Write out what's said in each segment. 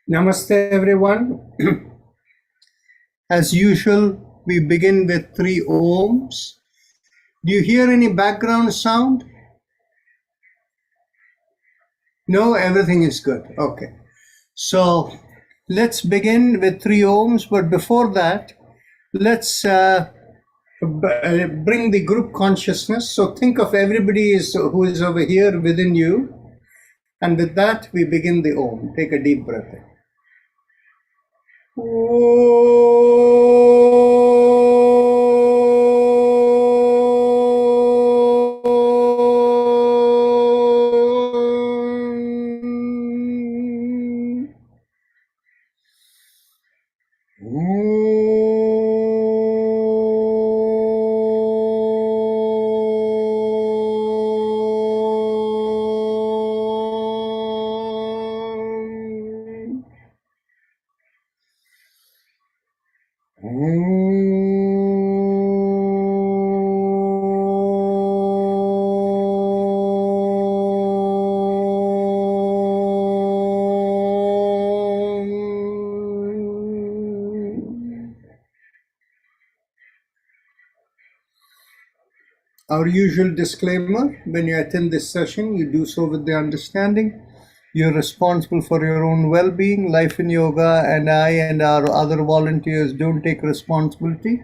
Namaste, everyone. As usual, we begin with 3 ohms. Do you hear any background sound? No, everything is good. Okay. So let's begin with 3 ohms. But before that, let's bring the group consciousness. So think of everybody who is over here within you. And with that, we begin the Om. Take a deep breath in. Our usual disclaimer: when you attend this session, you do so with the understanding you're responsible for your own well-being. Life in Yoga and I and our other volunteers don't take responsibility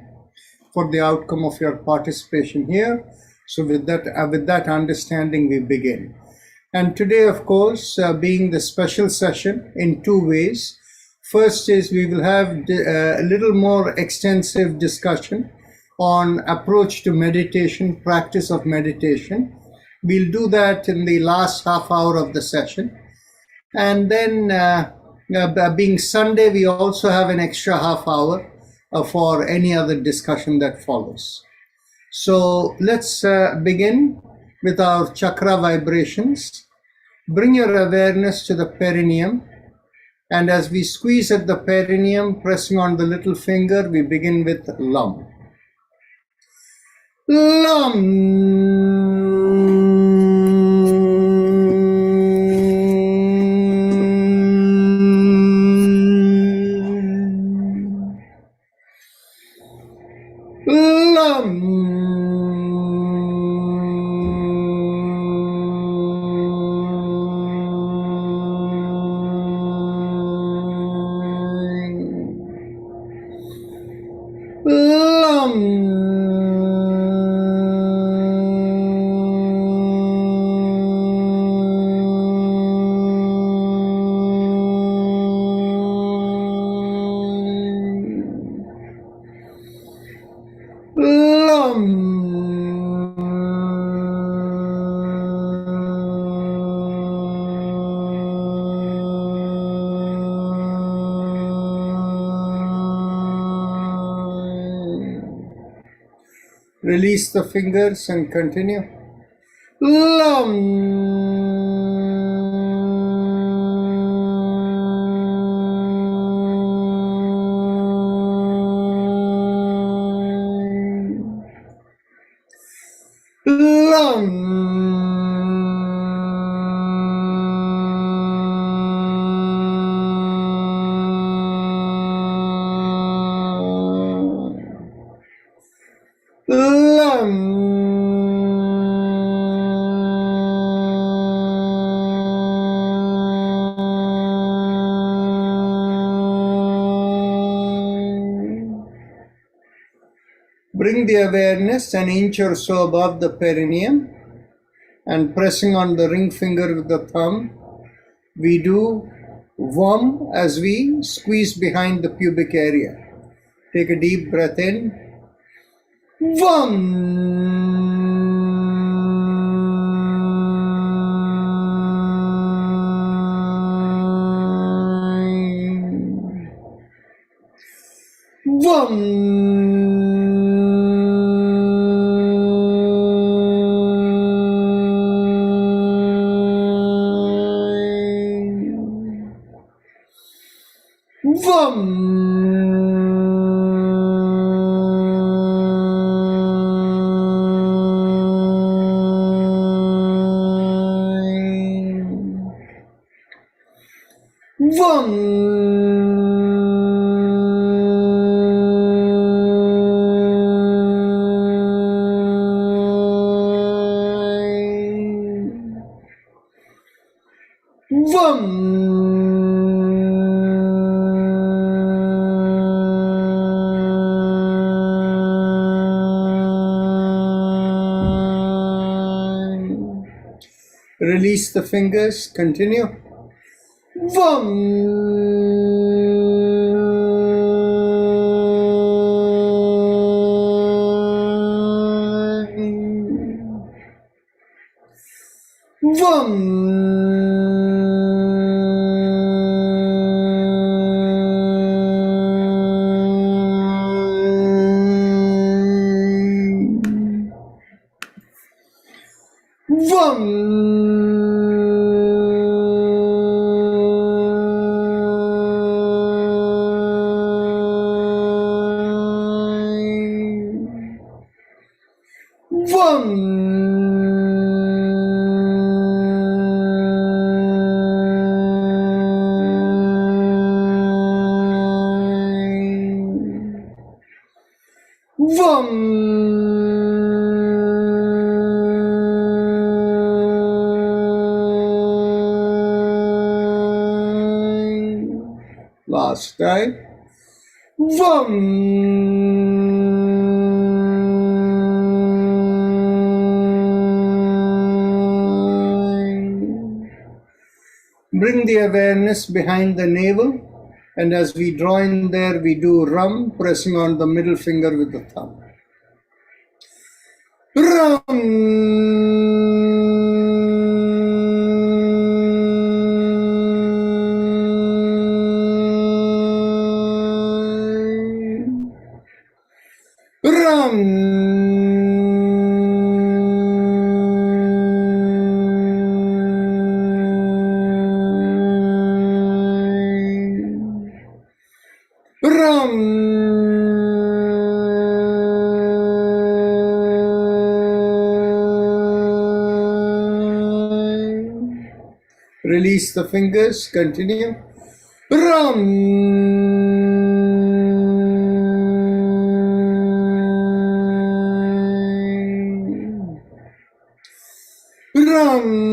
for the outcome of your participation here. So with that understanding, we begin. And today, of course, being the special session in 2 ways. First is we will have a little more extensive discussion on approach to meditation, practice of meditation. We'll do that in the last half hour of the session. And then being Sunday, we also have an extra half hour for any other discussion that follows. So let's begin with our chakra vibrations. Bring your awareness to the perineum. And as we squeeze at the perineum, pressing on the little finger, we begin with LUM. LUM. Release the fingers and continue. LUM. Bring the awareness an inch or so above the perineum and pressing on the ring finger with the thumb, we do VAM as we squeeze behind the pubic area. Take a deep breath in. VAM. VAM. Release the fingers, continue. Last time. Bring the awareness behind the navel, and as we draw in there, we do Ram, pressing on the middle finger with the thumb. Ram. Release the fingers, continue. Ram. Ram.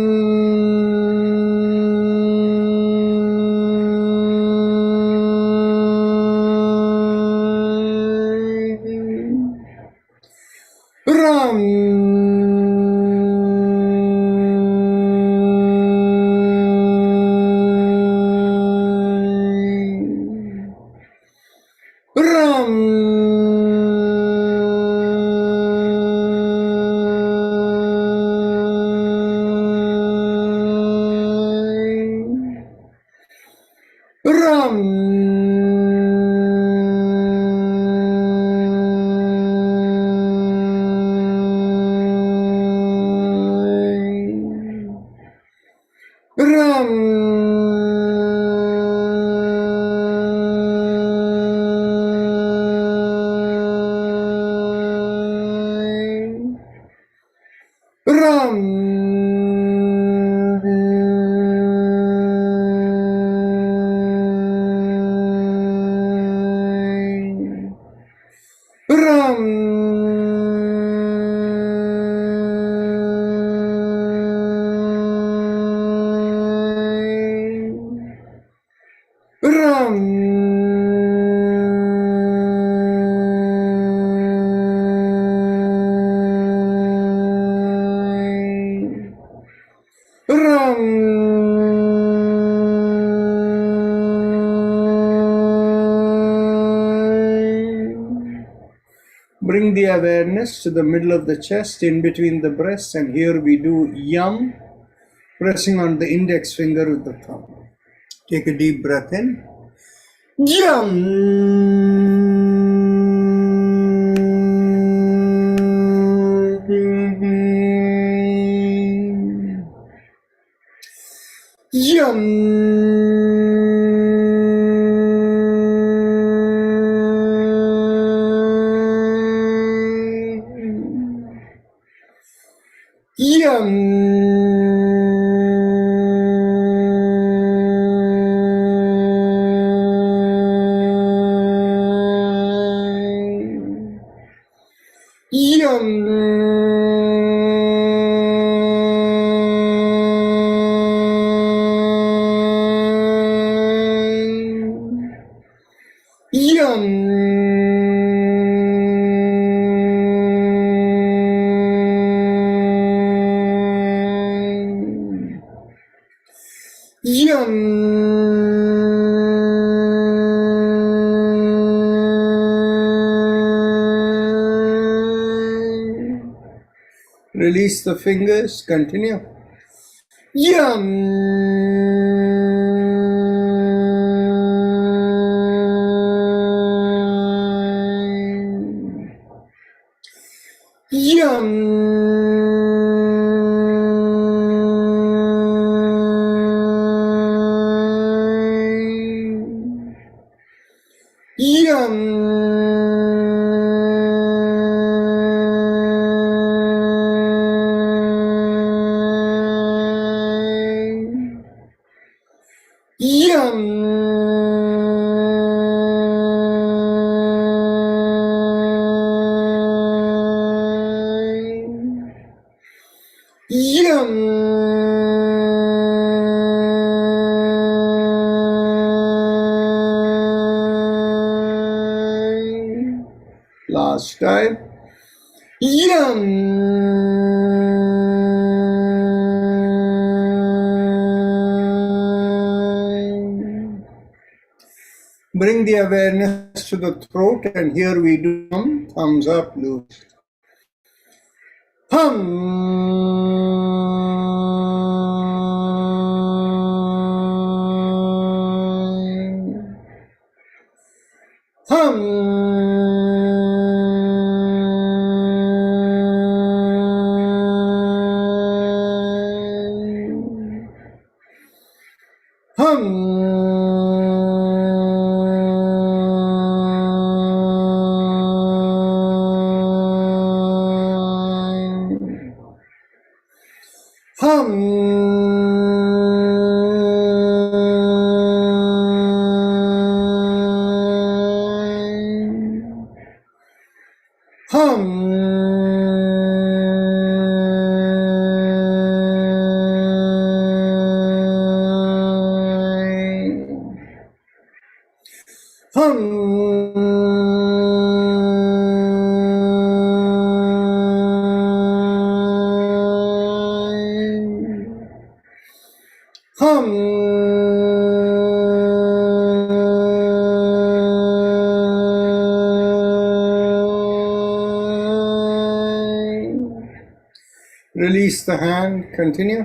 Bring the awareness to the middle of the chest, in between the breasts, and here we do yum, pressing on the index finger with the thumb. Take a deep breath in. Yum. Yum. Yum. Yum. Yum. Release the fingers, continue. Yum. Yum. Yum. Yum. Last time. Yum. Bring the awareness to the throat, and here we do thumbs up, loose. Hum. Release the hand, continue.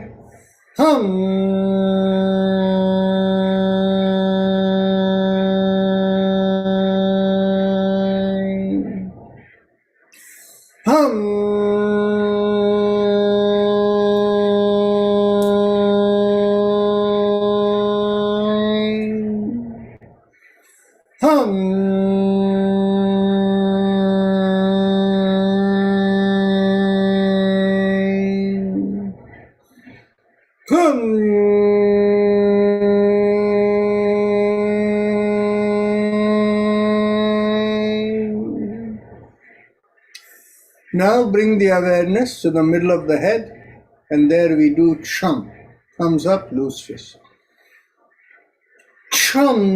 Now bring the awareness to the middle of the head, and there we do chum. Thumbs up, loose fist. Chum.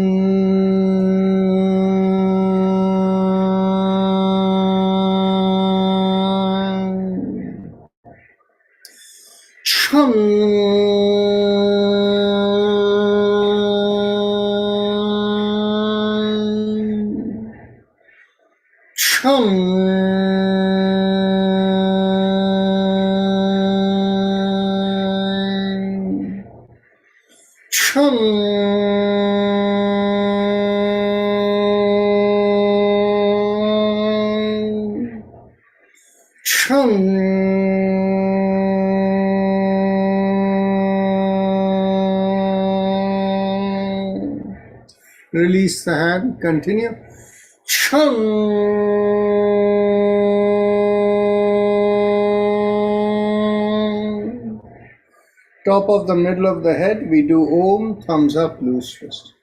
Chum. Chum. Chum. Release the hand, continue. Chum. Top of the middle of the head, we do Om, thumbs up, loose fist.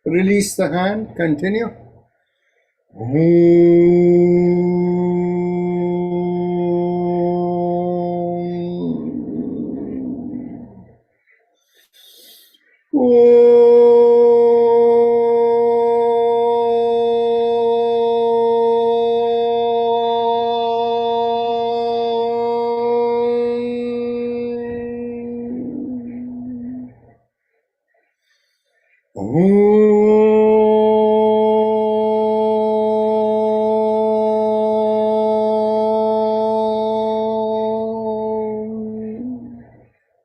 Release the hand, continue.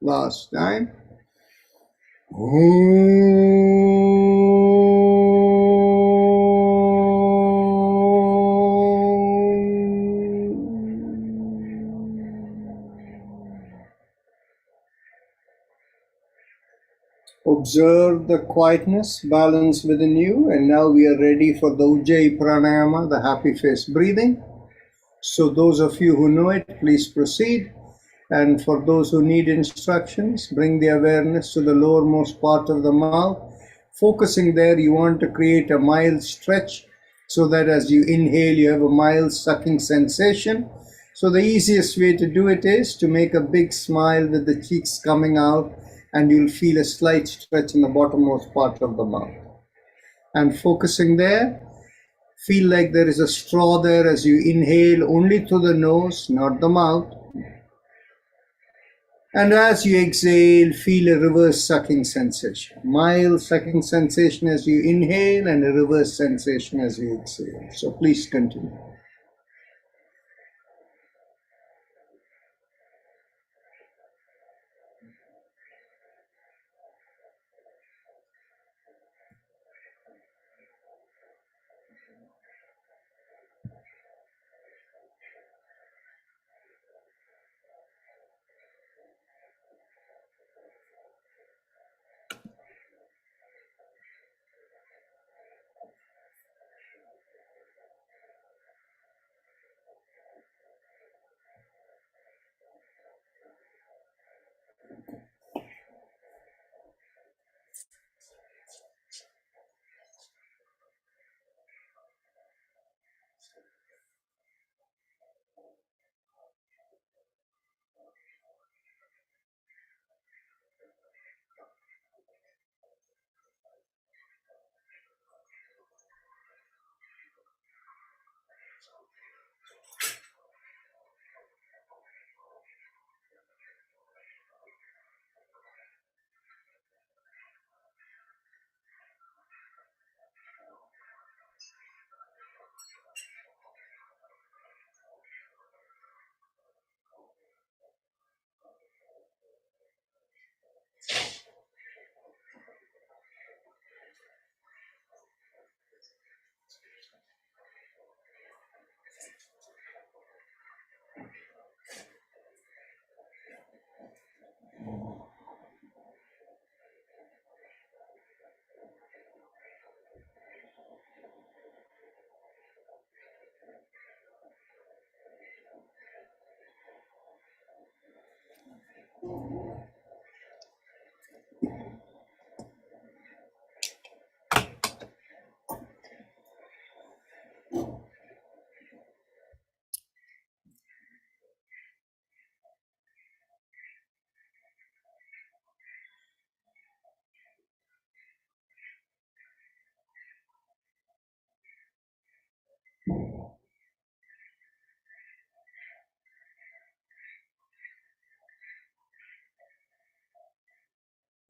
Last time. Observe the quietness, balance within you, and now we are ready for the Ujjayi Pranayama, the happy face breathing. So those of you who know it, please proceed. And for those who need instructions, bring the awareness to the lowermost part of the mouth. Focusing there, you want to create a mild stretch so that as you inhale, you have a mild sucking sensation. So the easiest way to do it is to make a big smile with the cheeks coming out, and you'll feel a slight stretch in the bottommost part of the mouth. And focusing there, feel like there is a straw there as you inhale only through the nose, not the mouth. And as you exhale, feel a reverse sucking sensation. Mild sucking sensation as you inhale and a reverse sensation as you exhale. So please continue.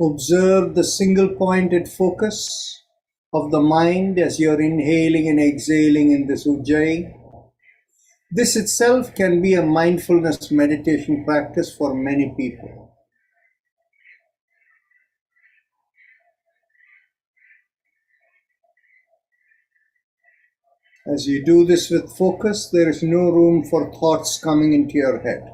Observe the single pointed focus of the mind as you're inhaling and exhaling in this Ujjayi. This itself can be a mindfulness meditation practice for many people. As you do this with focus, there is no room for thoughts coming into your head.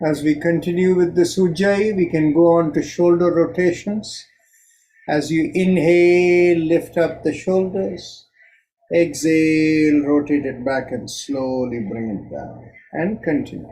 As we continue with this Ujjayi, we can go on to shoulder rotations. As you inhale, lift up the shoulders. Exhale, rotate it back and slowly bring it down. And continue.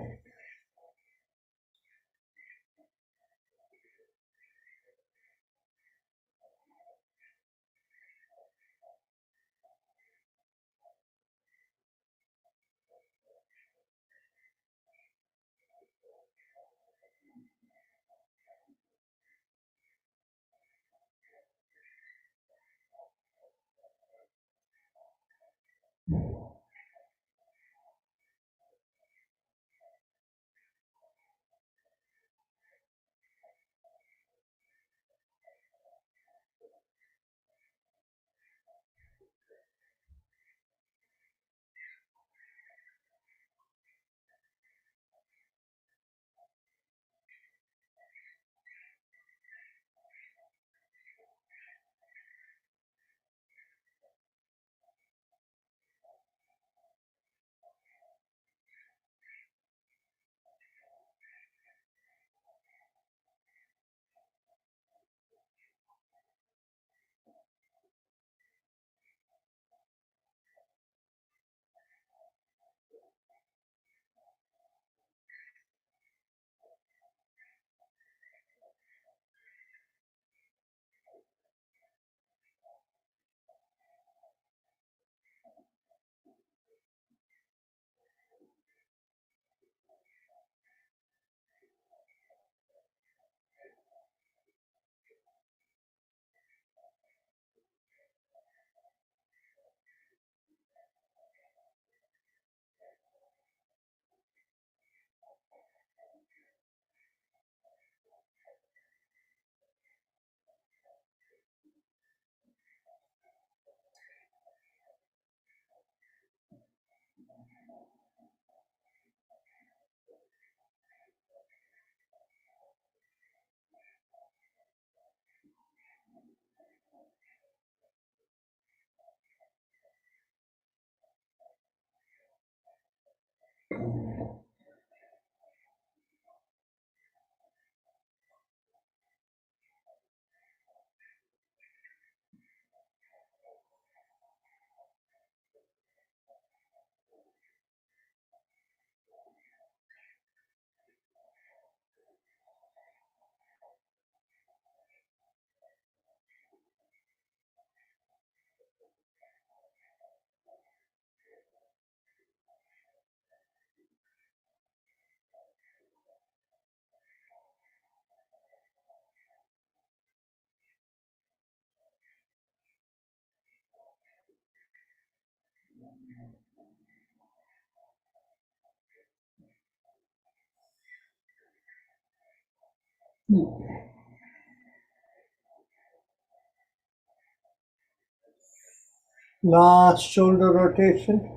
Last shoulder rotation.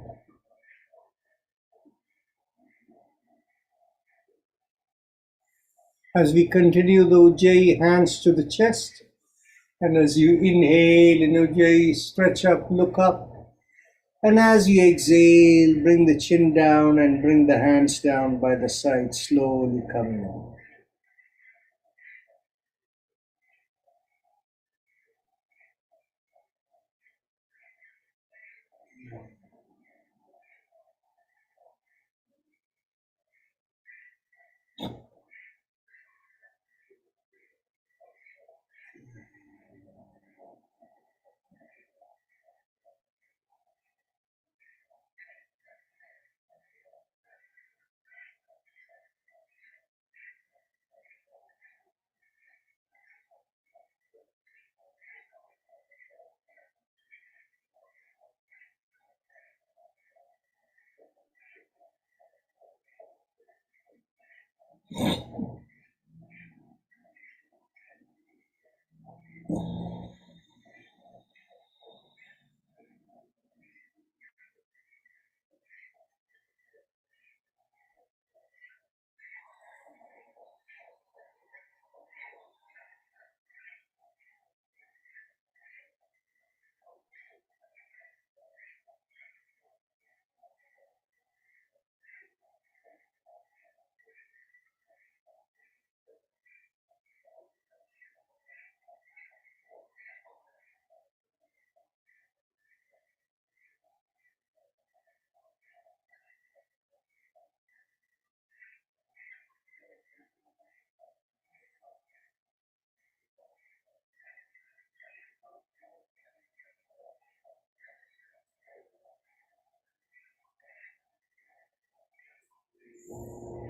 As we continue the Ujjayi, hands to the chest. And as you inhale in Ujjayi, stretch up, look up. And as you exhale, bring the chin down and bring the hands down by the side, slowly coming up.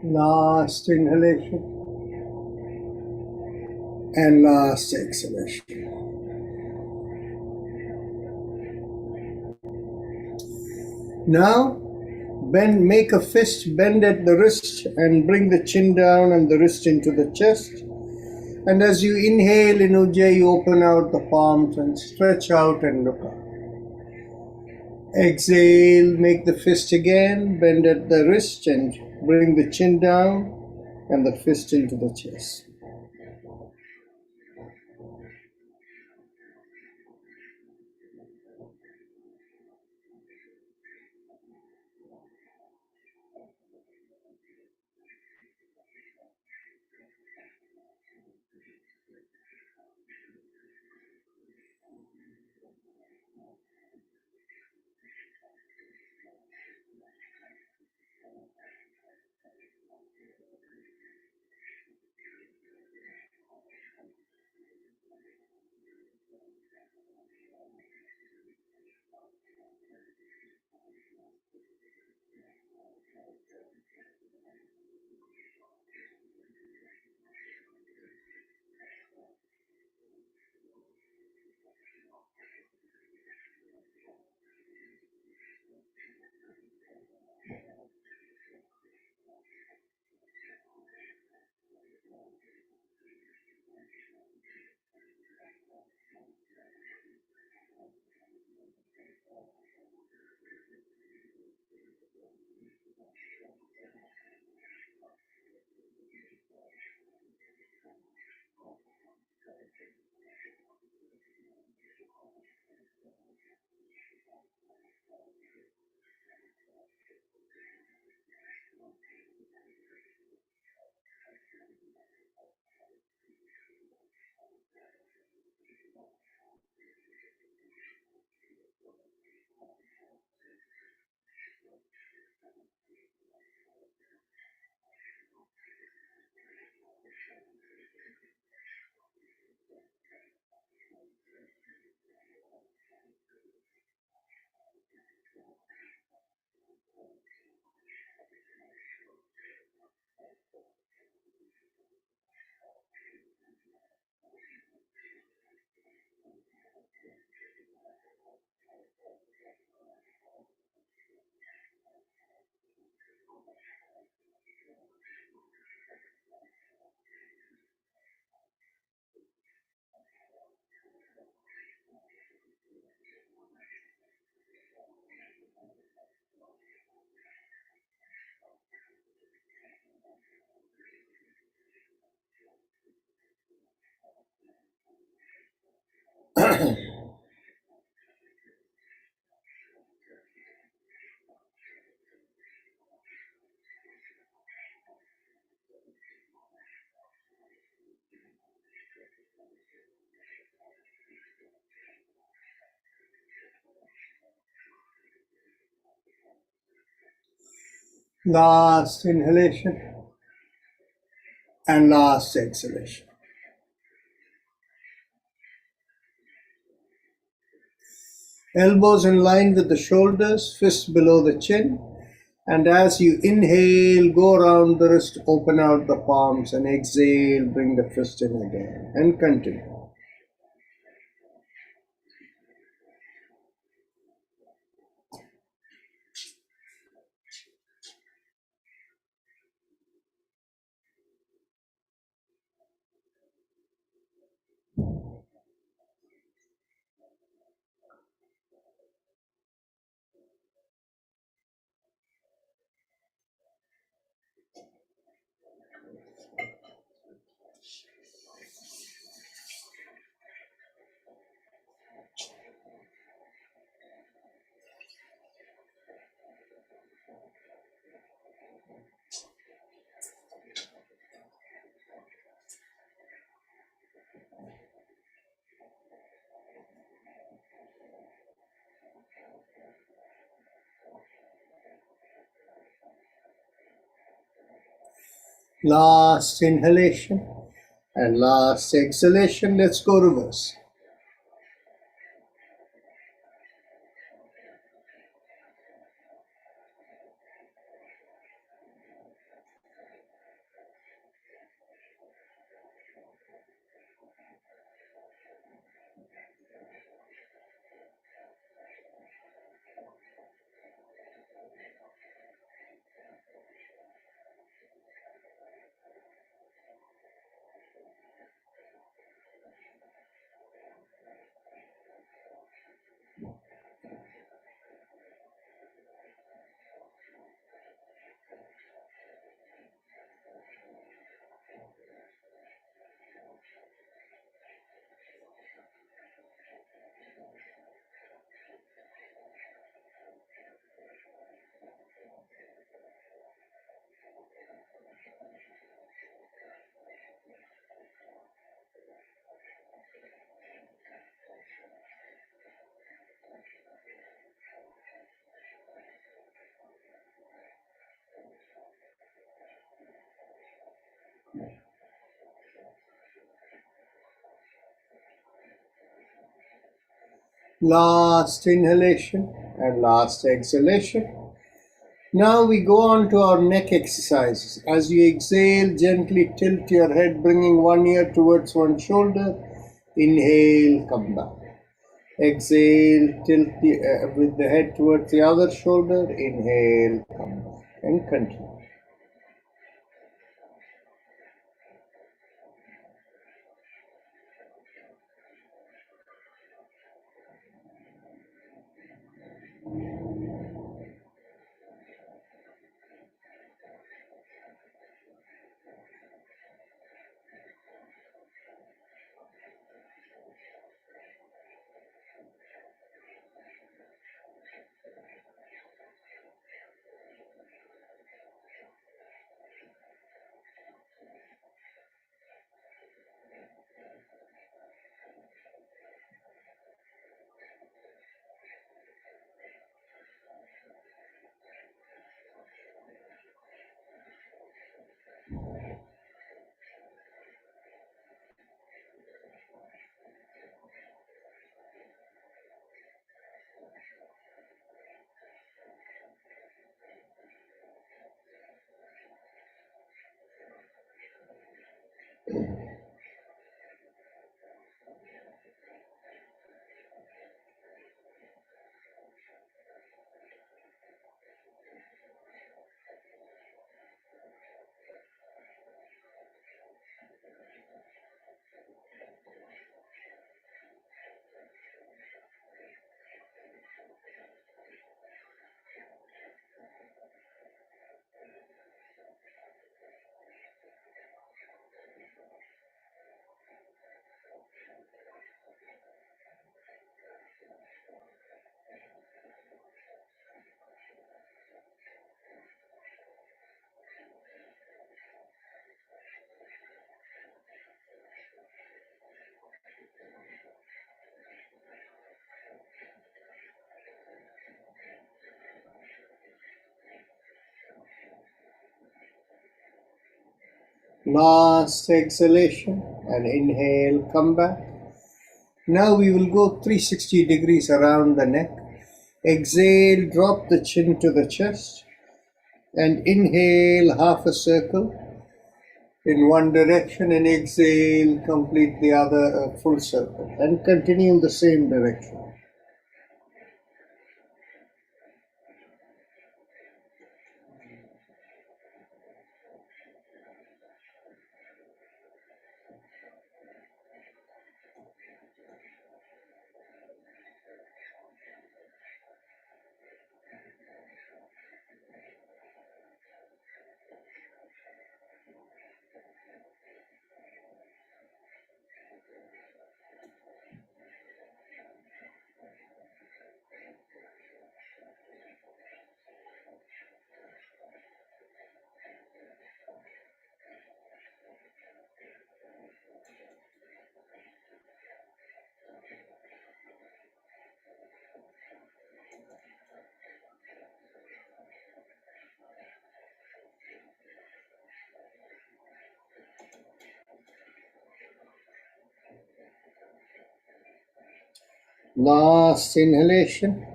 Last inhalation and last exhalation. Now, make a fist bend at the wrist and bring the chin down and the wrist into the chest. And as you inhale in Ujjayi, you open out the palms and stretch out and look up. Exhale, make the fist again, bend at the wrist and bring the chin down and the fist into the chest. Last inhalation and last exhalation. Elbows in line with the shoulders, fists below the chin. And as you inhale, go around the wrist, open out the palms, and exhale, bring the fist in again, and continue. Last inhalation and last exhalation. Let's go reverse. Last inhalation and last exhalation. Now we go on to our neck exercises. As you exhale, gently tilt your head, bringing one ear towards one shoulder. Inhale, come back. Exhale, tilt with the head towards the other shoulder. Inhale, come back. And continue. Last exhalation and inhale, come back. Now we will go 360 degrees around the neck. Exhale, drop the chin to the chest. And inhale, half a circle in one direction, and exhale, complete the other full circle. And continue in the same direction. Last inhalation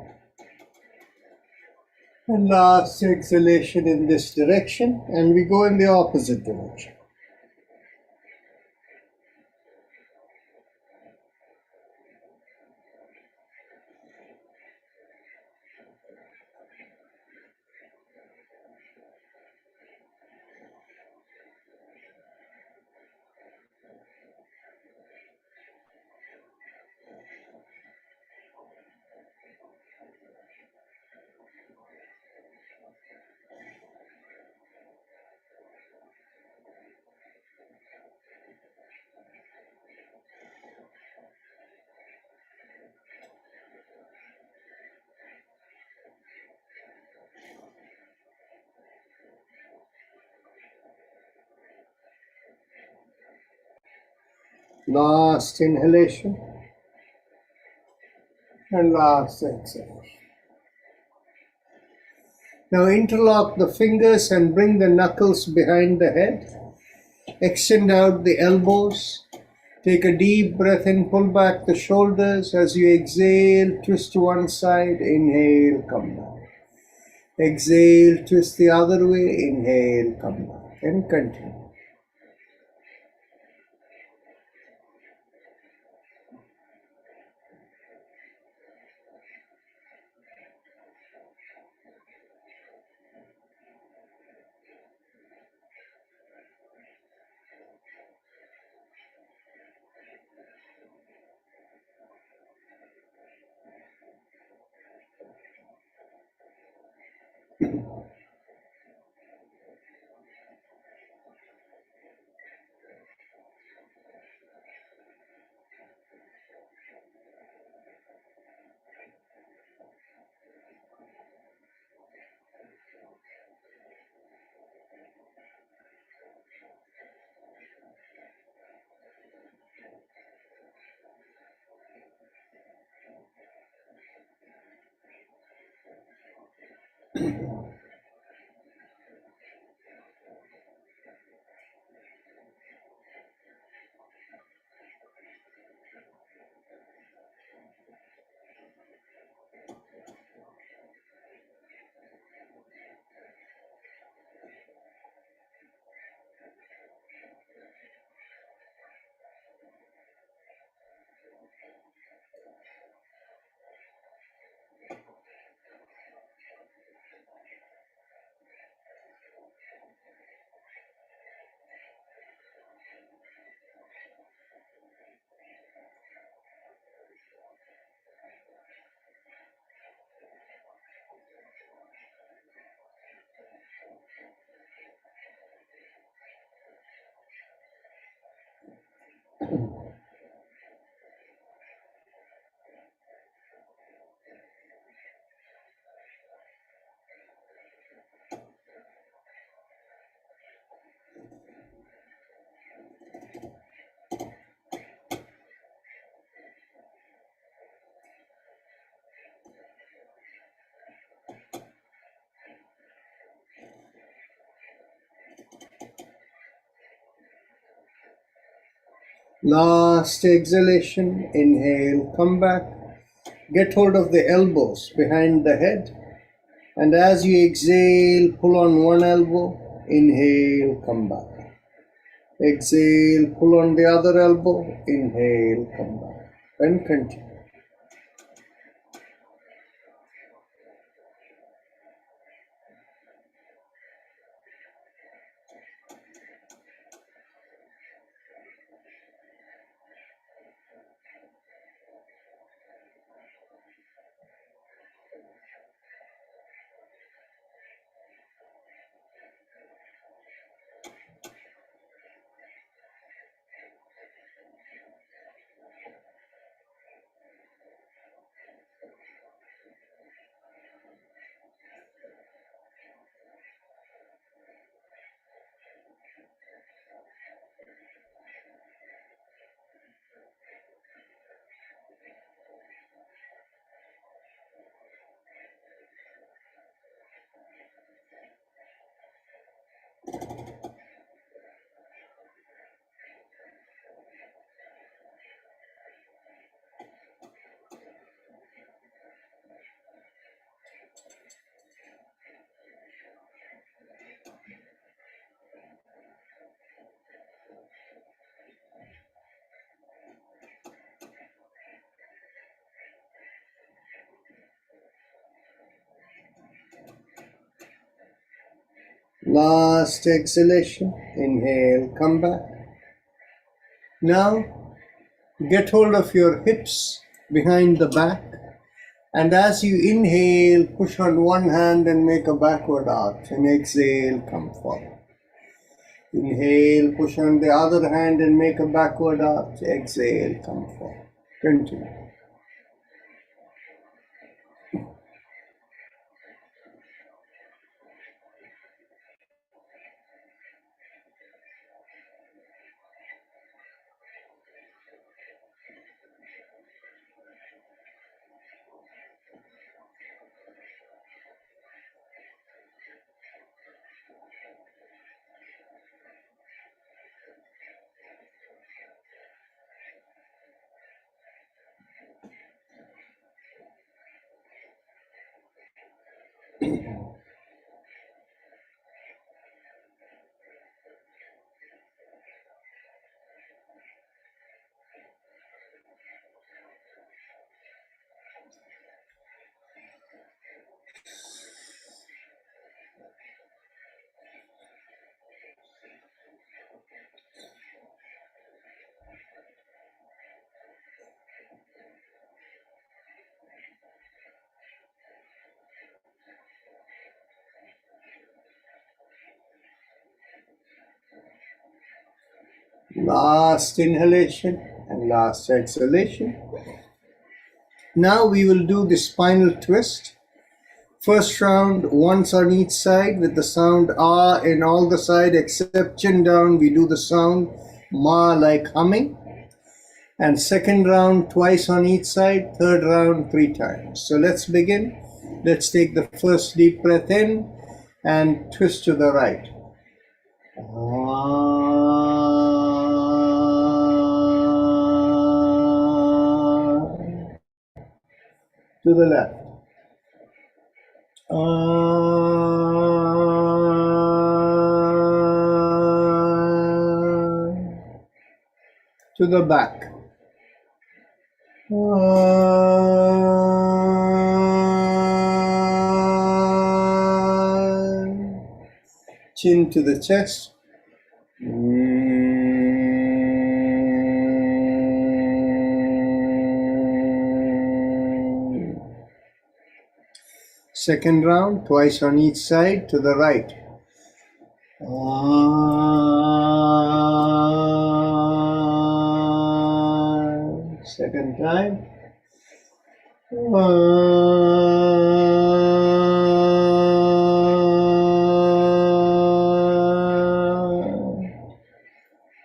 and last exhalation in this direction, and we go in the opposite direction. Last inhalation and last exhalation. Now interlock the fingers and bring the knuckles behind the head. Extend out the elbows. Take a deep breath in, pull back the shoulders. As you exhale, twist to one side, inhale, come back. Exhale, twist the other way, inhale, come back, and continue. Last exhalation, inhale, come back. Get hold of the elbows behind the head. And as you exhale, pull on one elbow, inhale, come back. Exhale, pull on the other elbow, inhale, come back. And continue. Last exhalation. Inhale, come back. Now, get hold of your hips behind the back. And as you inhale, push on one hand and make a backward arch. And exhale, come forward. Inhale, push on the other hand and make a backward arch. Exhale, come forward. Continue. Last inhalation and last exhalation. Now we will do the spinal twist. First round, once on each side with the sound ah in all the side except chin down. We do the sound ma like humming. And second round, twice on each side. Third round, 3 times. So let's begin. Let's take the first deep breath in and twist to the right. To the left. To the back. Chin to the chest. Second round, twice on each side to the right. Second time.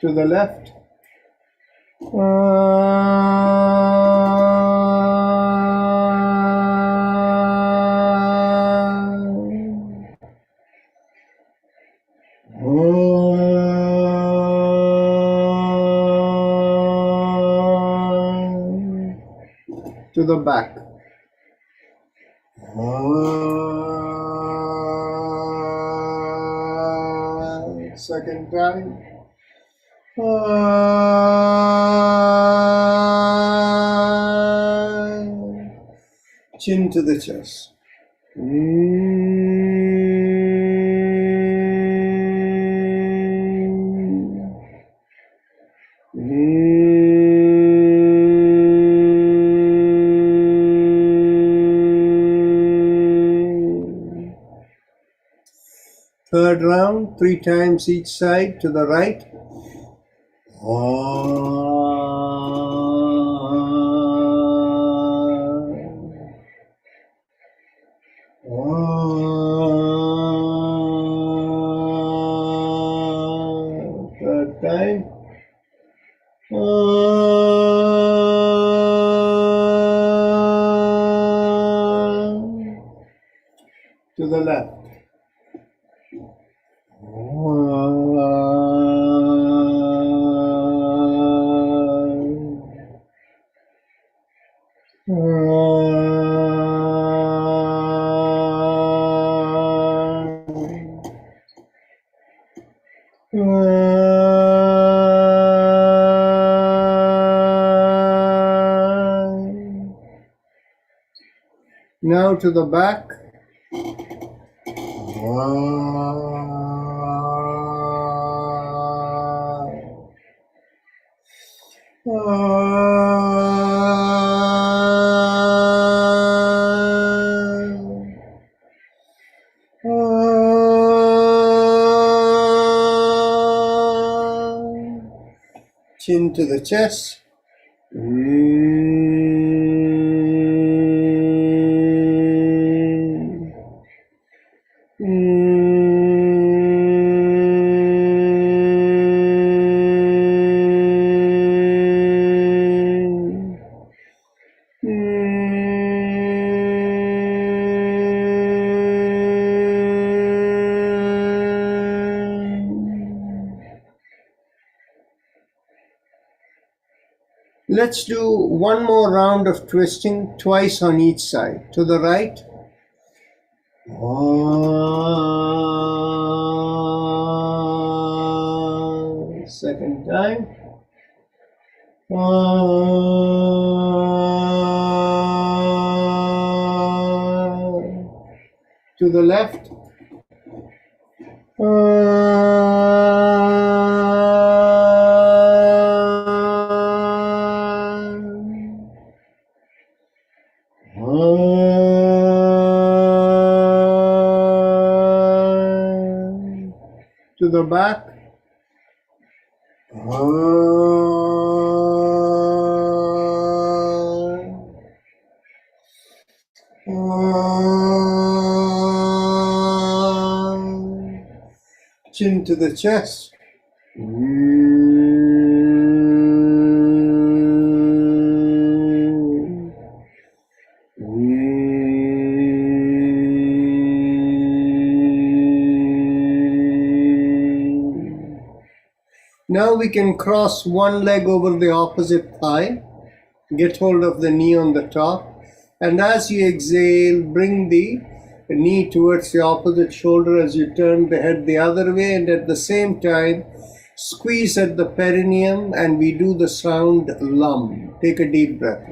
To the left. To the back. Second time. Chin to the chest. Third round, 3 times each side to the right. Third time. To the left. Now to the back. Chin to the chest. Let's do one more round of twisting, twice on each side. To the right. Second time. To the left. To the back. Chin to the chest. Now we can cross one leg over the opposite thigh. Get hold of the knee on the top. And as you exhale, bring the knee towards the opposite shoulder as you turn the head the other way. And at the same time, squeeze at the perineum and we do the sound lum. Take a deep breath.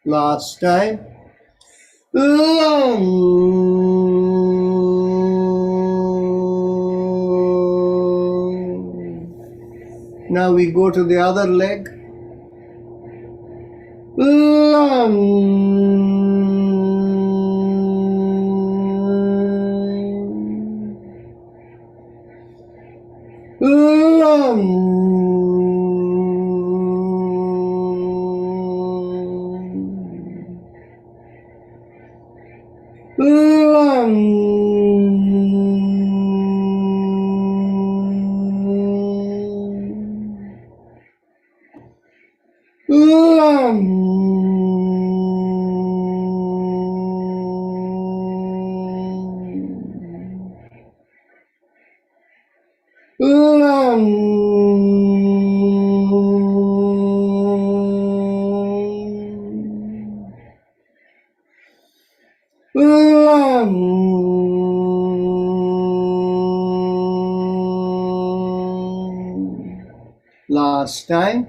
Last time. Now we go to the other leg. Last time.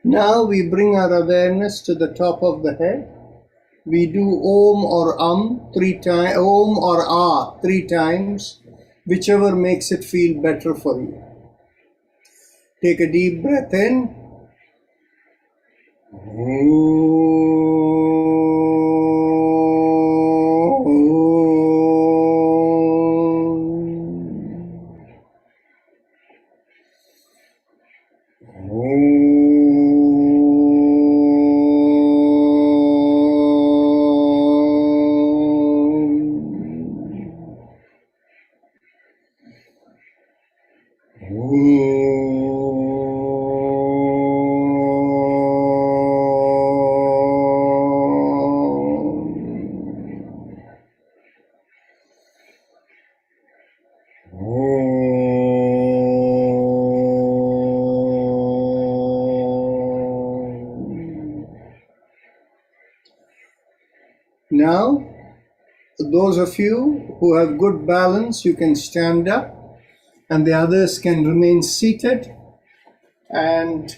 Now we bring our awareness to the top of the head. We do Om or 3 times, Om or Ah 3 times, whichever makes it feel better for you. Take a deep breath in. Now, those of you who have good balance, you can stand up, and the others can remain seated. And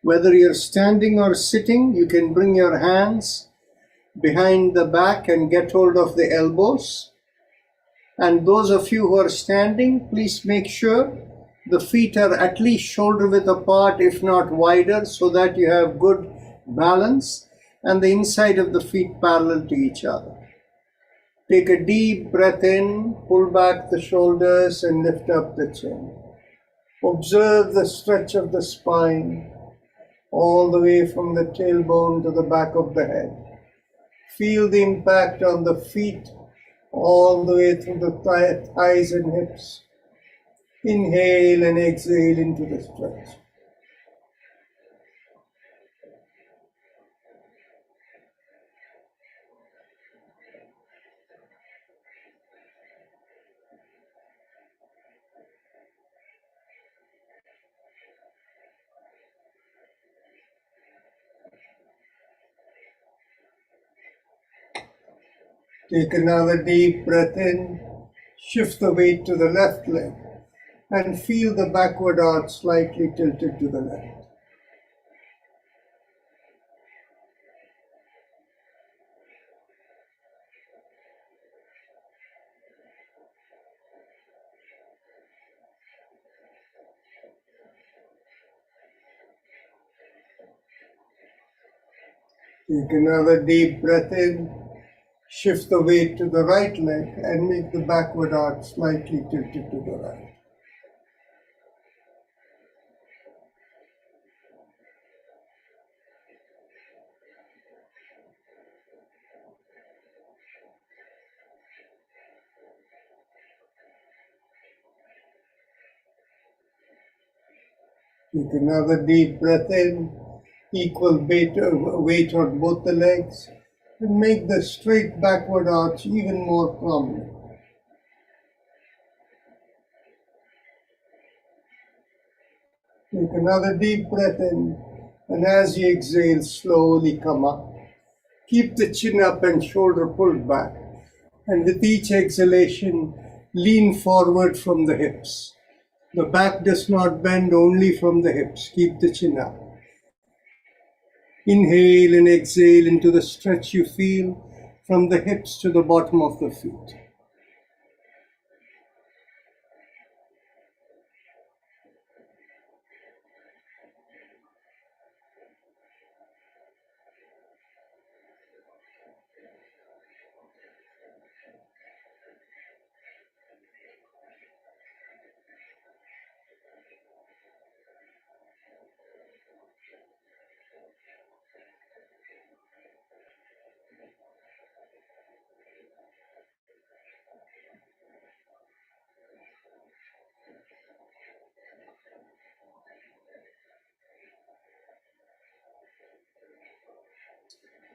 whether you're standing or sitting, you can bring your hands behind the back and get hold of the elbows. And those of you who are standing, please make sure the feet are at least shoulder width apart, if not wider, so that you have good balance and the inside of the feet parallel to each other. Take a deep breath in, pull back the shoulders and lift up the chin. Observe the stretch of the spine all the way from the tailbone to the back of the head. Feel the impact on the feet all the way through the thighs and hips. Inhale and exhale into the stretch. Take another deep breath in. Shift the weight to the left leg and feel the backward arch slightly tilted to the left. Take another deep breath in. Shift the weight to the right leg and make the backward arch slightly tilted to the right. Take another deep breath in. Equal weight on both the legs and make the straight backward arch even more prominent. Take another deep breath in, and as you exhale, slowly come up. Keep the chin up and shoulder pulled back. And with each exhalation, lean forward from the hips. The back does not bend, only from the hips. Keep the chin up. Inhale and exhale into the stretch you feel from the hips to the bottom of the feet.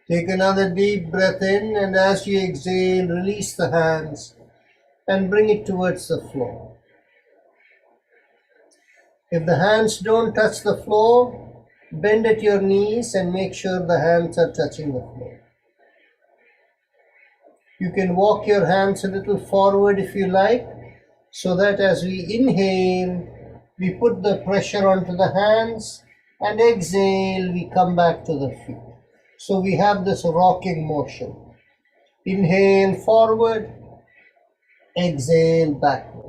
Take another deep breath in, and as you exhale, release the hands and bring it towards the floor. If the hands don't touch the floor, bend at your knees and make sure the hands are touching the floor. You can walk your hands a little forward if you like, so that as we inhale, we put the pressure onto the hands, and exhale, we come back to the feet. So we have this rocking motion. Inhale forward, exhale backward.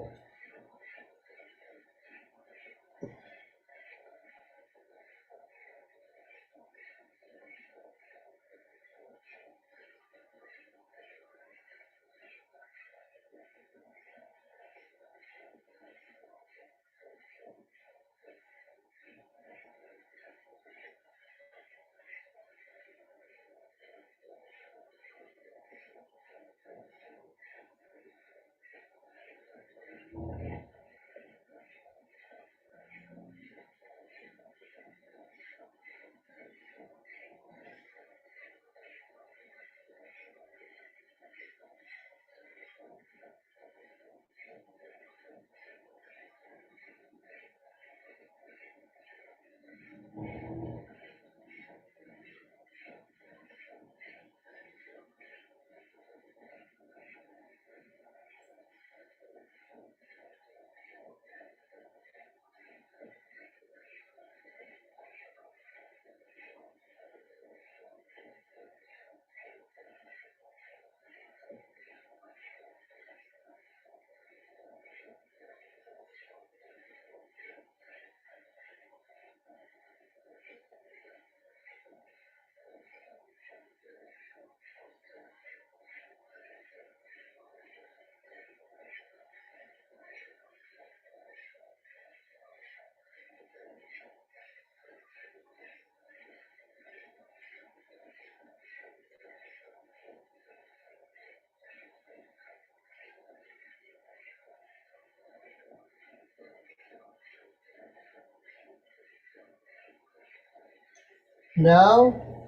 Now,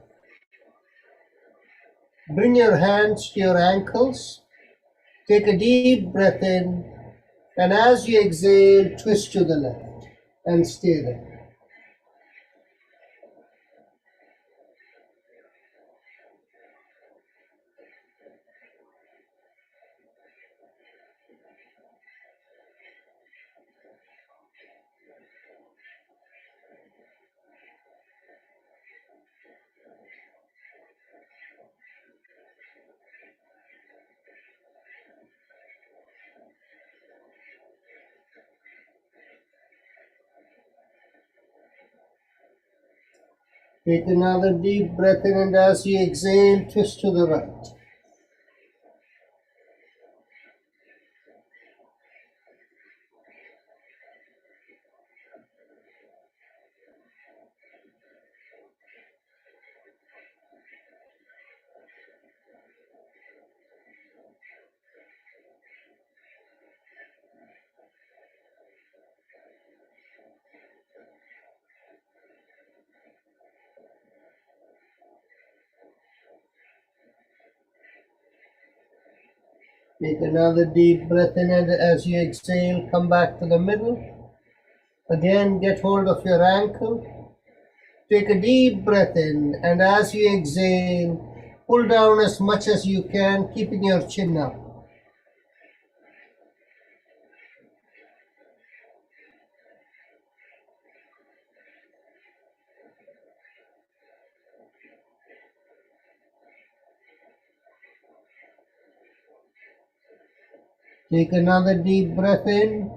bring your hands to your ankles. Take a deep breath in, and as you exhale, twist to the left and stay there. Take another deep breath in, and as you exhale, twist to the right. Take another deep breath in, and as you exhale, come back to the middle. Again, get hold of your ankle. Take a deep breath in, and as you exhale, pull down as much as you can, keeping your chin up. Take another deep breath in,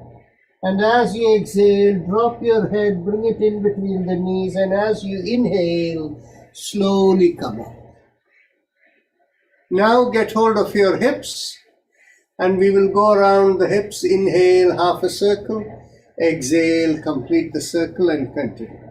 and as you exhale, drop your head, bring it in between the knees, and as you inhale, slowly come up. Now get hold of your hips, and we will go around the hips. Inhale, half a circle. Exhale, complete the circle and continue.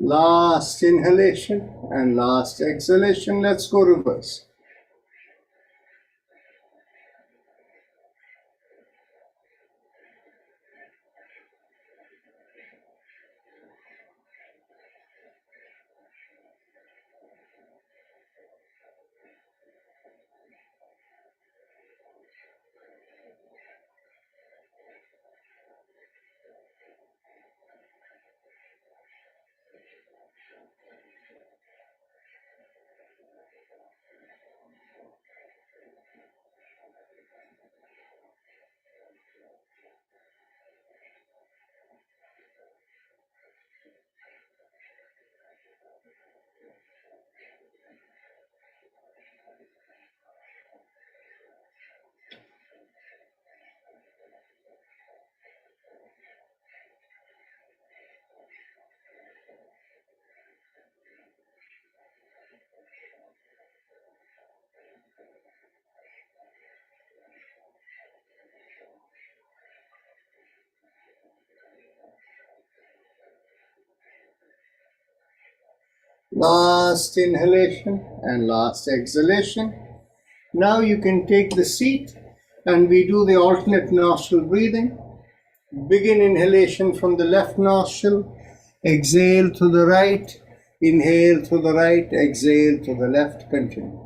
Last inhalation and last exhalation. Let's go reverse. Last inhalation and last exhalation. Now you can take the seat and we do the alternate nostril breathing. Begin inhalation from the left nostril, exhale to the right, inhale to the right, exhale to the left, continue.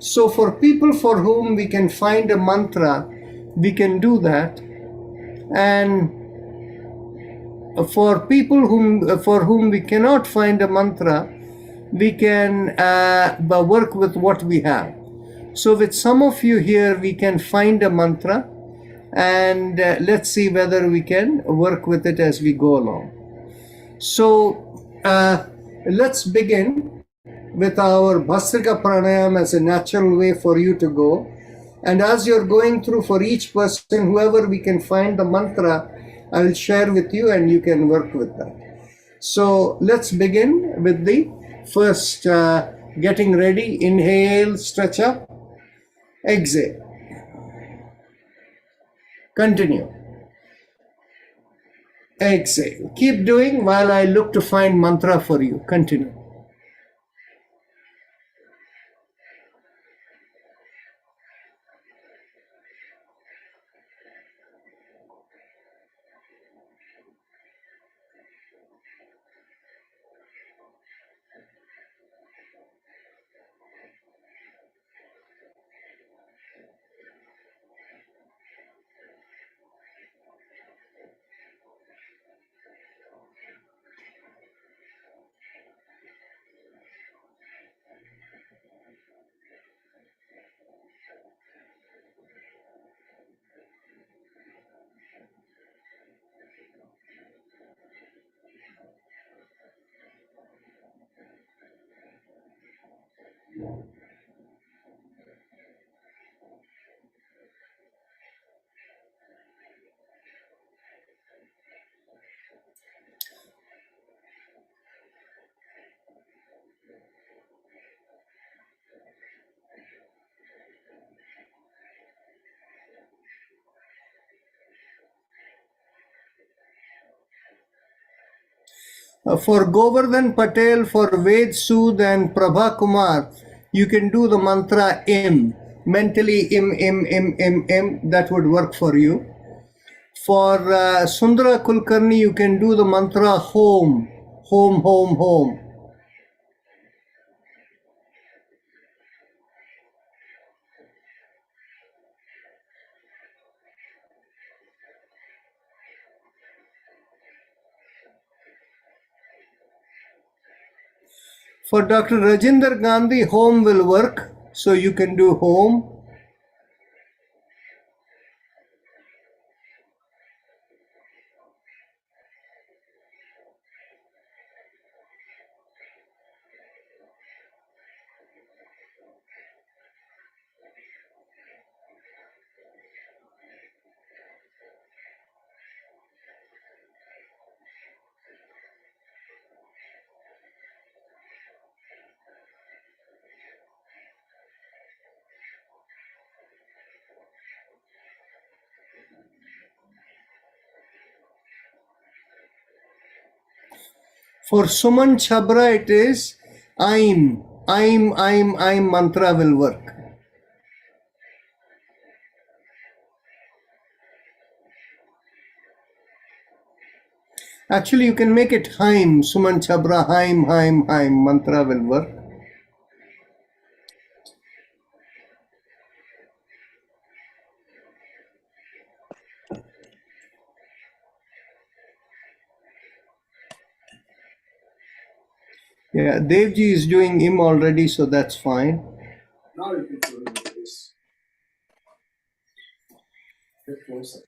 So for people for whom we can find a mantra, we can do that. And for people for whom we cannot find a mantra, we can work with what we have. So with some of you here, we can find a mantra, and let's see whether we can work with it as we go along. So let's begin with our Bhastrika Pranayam as a natural way for you to go. And as you're going through, for each person, whoever we can find the mantra, I'll share with you and you can work with that. So let's begin with the first getting ready. Inhale, stretch up, exhale. Continue. Exhale. Keep doing while I look to find mantra for you. Continue. For Govardhan Patel, for Ved Sood and Prabha Kumar, you can do the mantra Im. Mentally Im. That would work for you. For Sundara Kulkarni, you can do the mantra Home. Home. For Dr. Rajinder Gandhi, home will work, so you can do home. For Suman Chabra, it is I'm mantra will work. Actually, you can make it Haim, Suman Chabra, Haim, mantra will work. Yeah, Devji is doing Im already, so that's fine. Now you can do this. Get closer.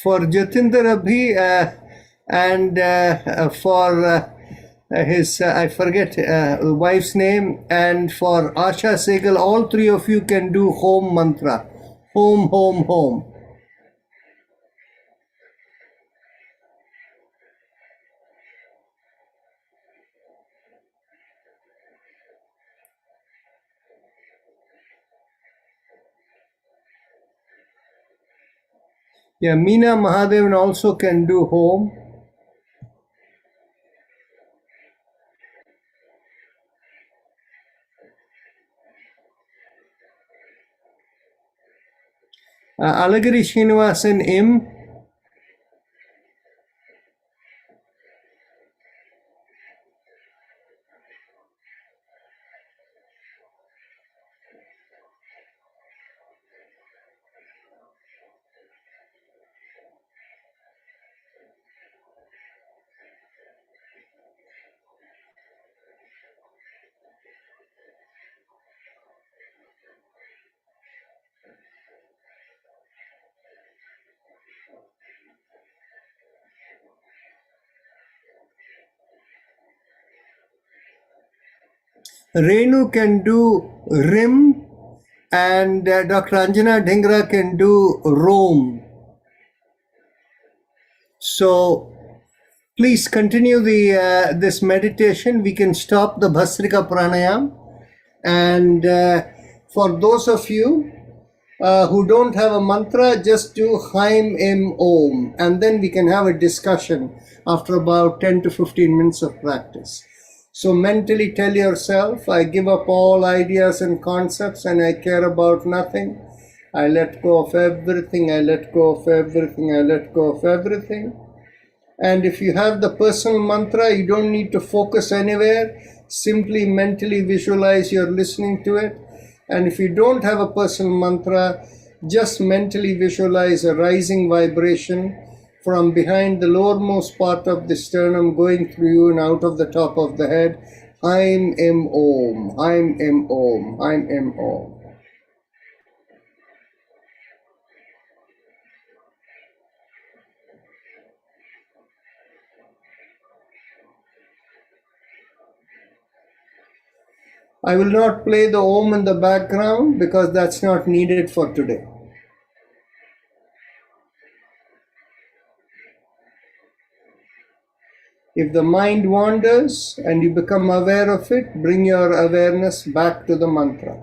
for Jatinder Abhi and for his, I forget wife's name, and for Asha Segal, all three of you can do home mantra. Home, home, home. Yeah, Meena Mahadevan also can do home. Alagiri Srinivasan M. Renu can do Rim, and Dr. Anjana Dhingra can do Rome. So please continue the this meditation. We can stop the Bhasrika Pranayam. And for those of you who don't have a mantra, just do Haim Im Om, and then we can have a discussion after about 10 to 15 minutes of practice. So mentally tell yourself, I give up all ideas and concepts and I care about nothing. I let go of everything, I let go of everything, I let go of everything. And if you have the personal mantra, you don't need to focus anywhere. Simply mentally visualize you're listening to it. And if you don't have a personal mantra, just mentally visualize a rising vibration from behind the lowermost part of the sternum going through you and out of the top of the head. Haim Im Om, Haim Im Om, Haim Im Om. I will not play the Om in the background because that's not needed for today. If the mind wanders and you become aware of it, bring your awareness back to the mantra.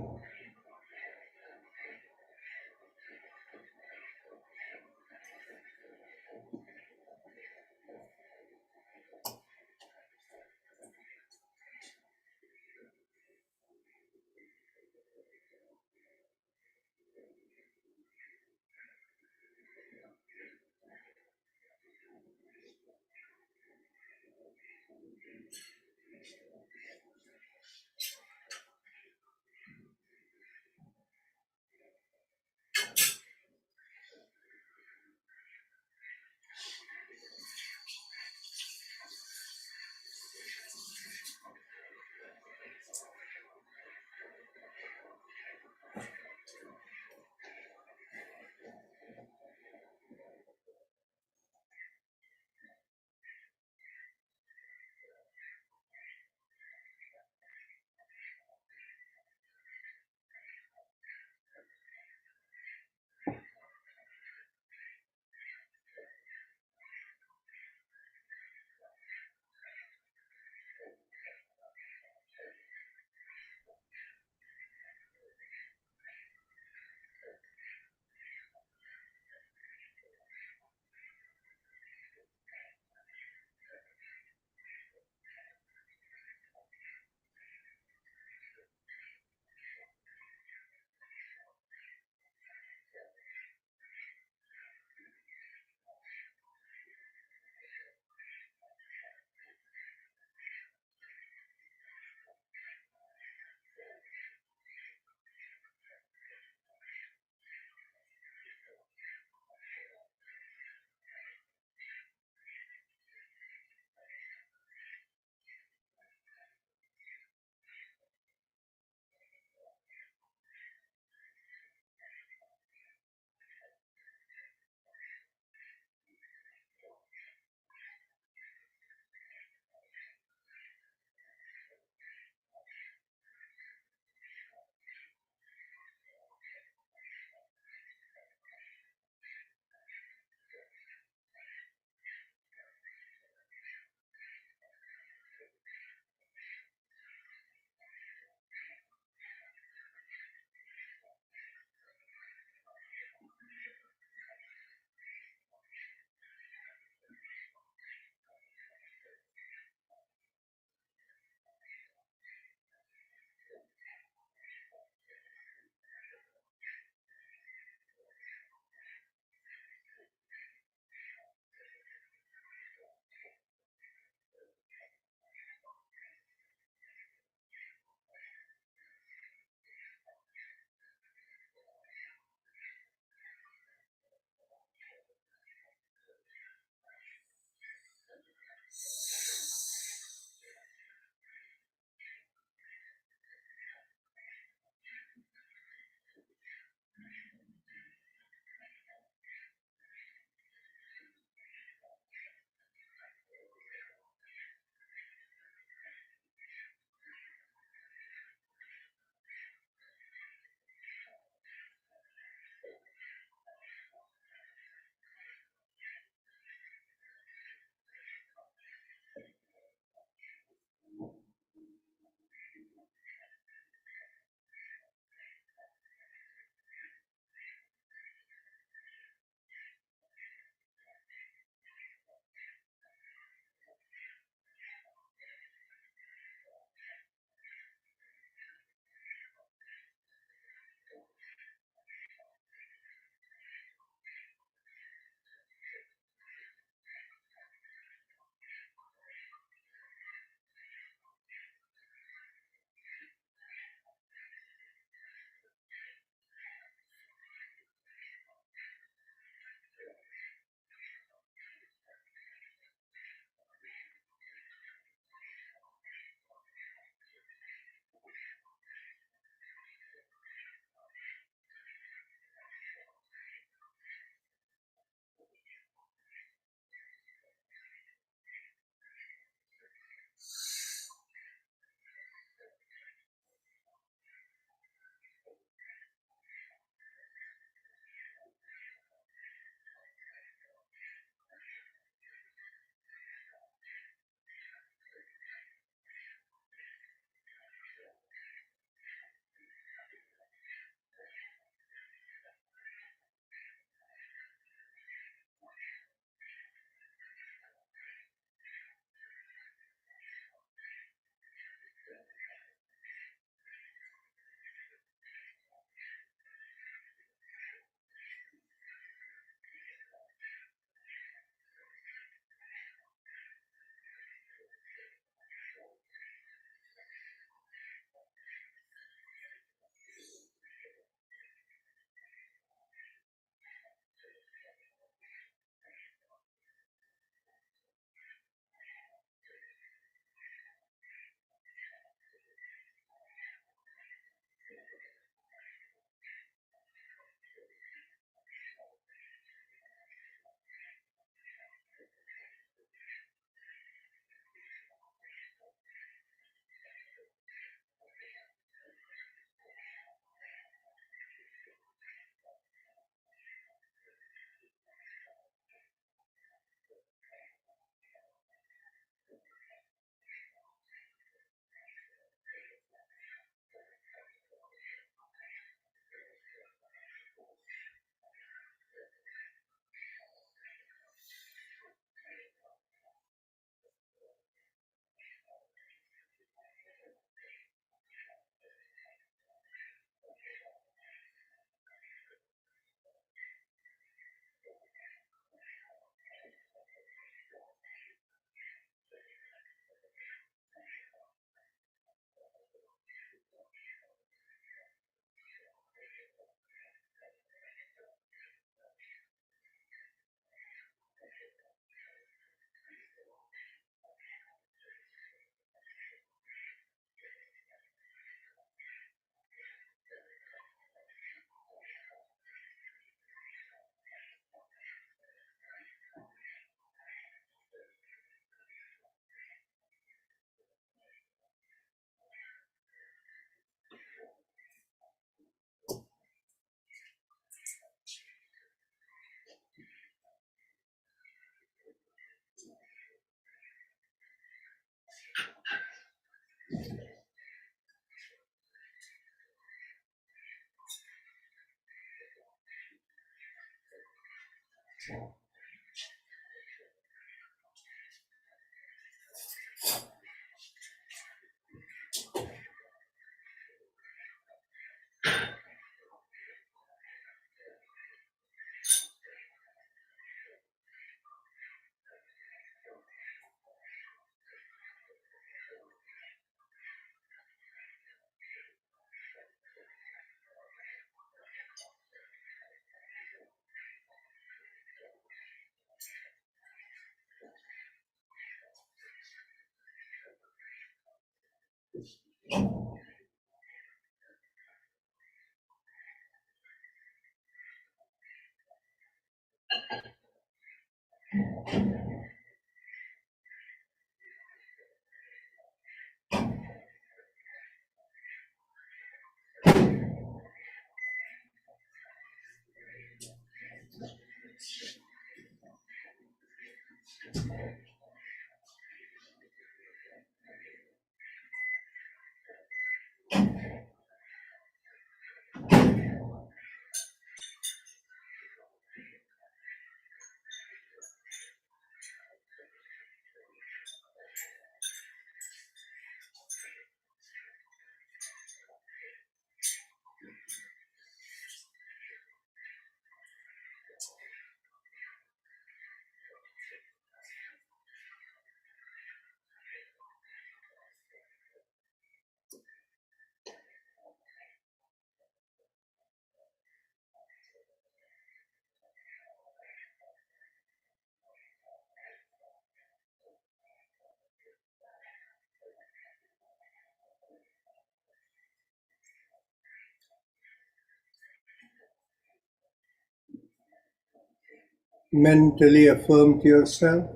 Mentally affirm to yourself,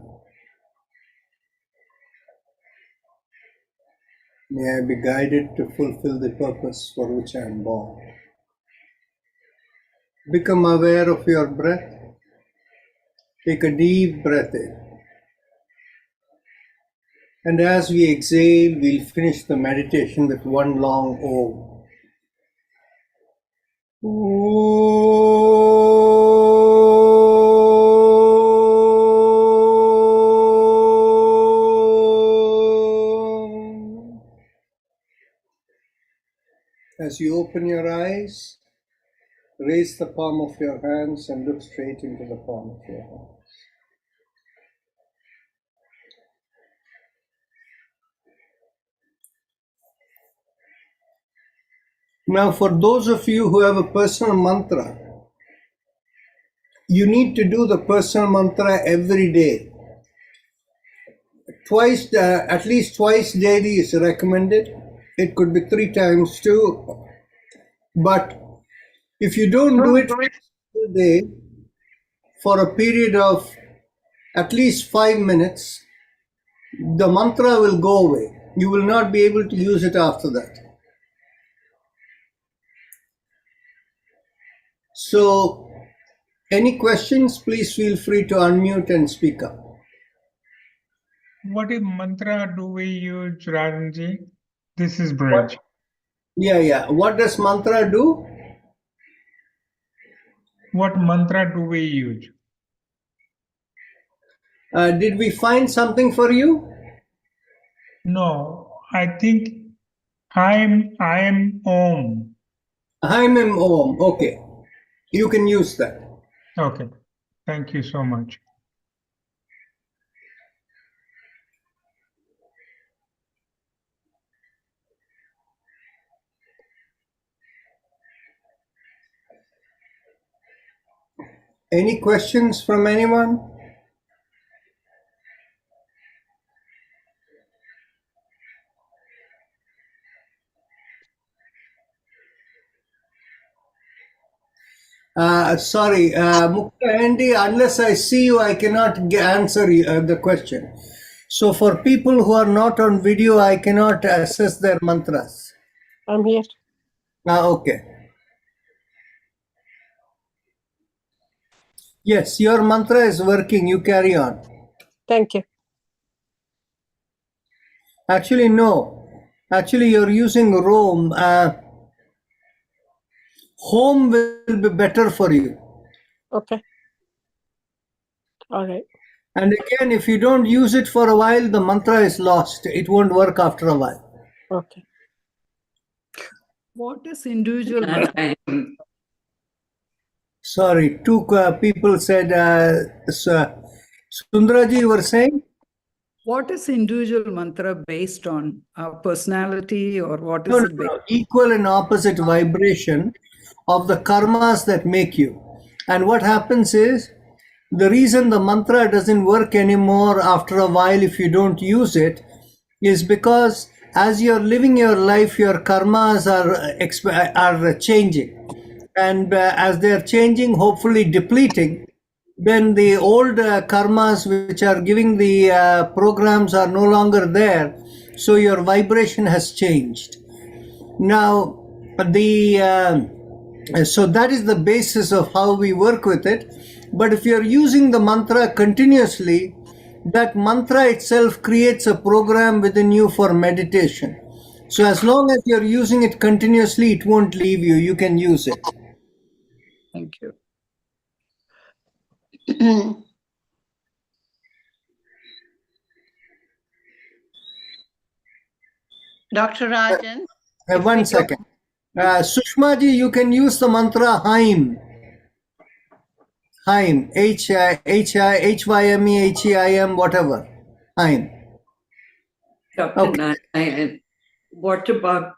may I be guided to fulfill the purpose for which I am born. Become aware of your breath. Take a deep breath in. And as we exhale, we'll finish the meditation with one long Om. Om. As you open your eyes, raise the palm of your hands and look straight into the palm of your hands. Now, for those of you who have a personal mantra, you need to do the personal mantra every day. Twice, at least twice daily is recommended. It could be 3 times too. But if you don't do it every day for a period of at least 5 minutes, the mantra will go away. You will not be able to use it after that. So, any questions, please feel free to unmute and speak up. What mantra do we use, Rajanji? This is Braj. Yeah. What does mantra do? What mantra do we use? Did we find something for you? No, I think I am Om. I'm Om. Okay. You can use that. Okay. Thank you so much. Any questions from anyone? Sorry, Mukta Andy, unless I see you, I cannot answer the question. So for people who are not on video, I cannot assess their mantras. I'm here. Okay. Yes, your mantra is working. You carry on. Thank you. Actually, no. Actually, you're using Rome. Home will be better for you. Okay. All right. And again, if you don't use it for a while, the mantra is lost. It won't work after a while. Okay. What is individual And mantra? I am Sorry, two people said, Sundraji, you were saying? What is individual mantra based on? Our personality, or what No, is no, it based? no. Equal and opposite vibration of the karmas that make you. And what happens is, the reason the mantra doesn't work anymore after a while if you don't use it is because as you're living your life, your karmas are changing. And as they're changing, hopefully depleting, then the old karmas which are giving the programs are no longer there. So your vibration has changed. Now, so that is the basis of how we work with it. But if you're using the mantra continuously, that mantra itself creates a program within you for meditation. So as long as you're using it continuously, it won't leave you. You can use it. Thank you. Dr. Rajan. One second. Sushma ji, you can use the mantra Haim. Haim. Hymeheim, whatever. Haim. Dr. Okay. Narayan. What about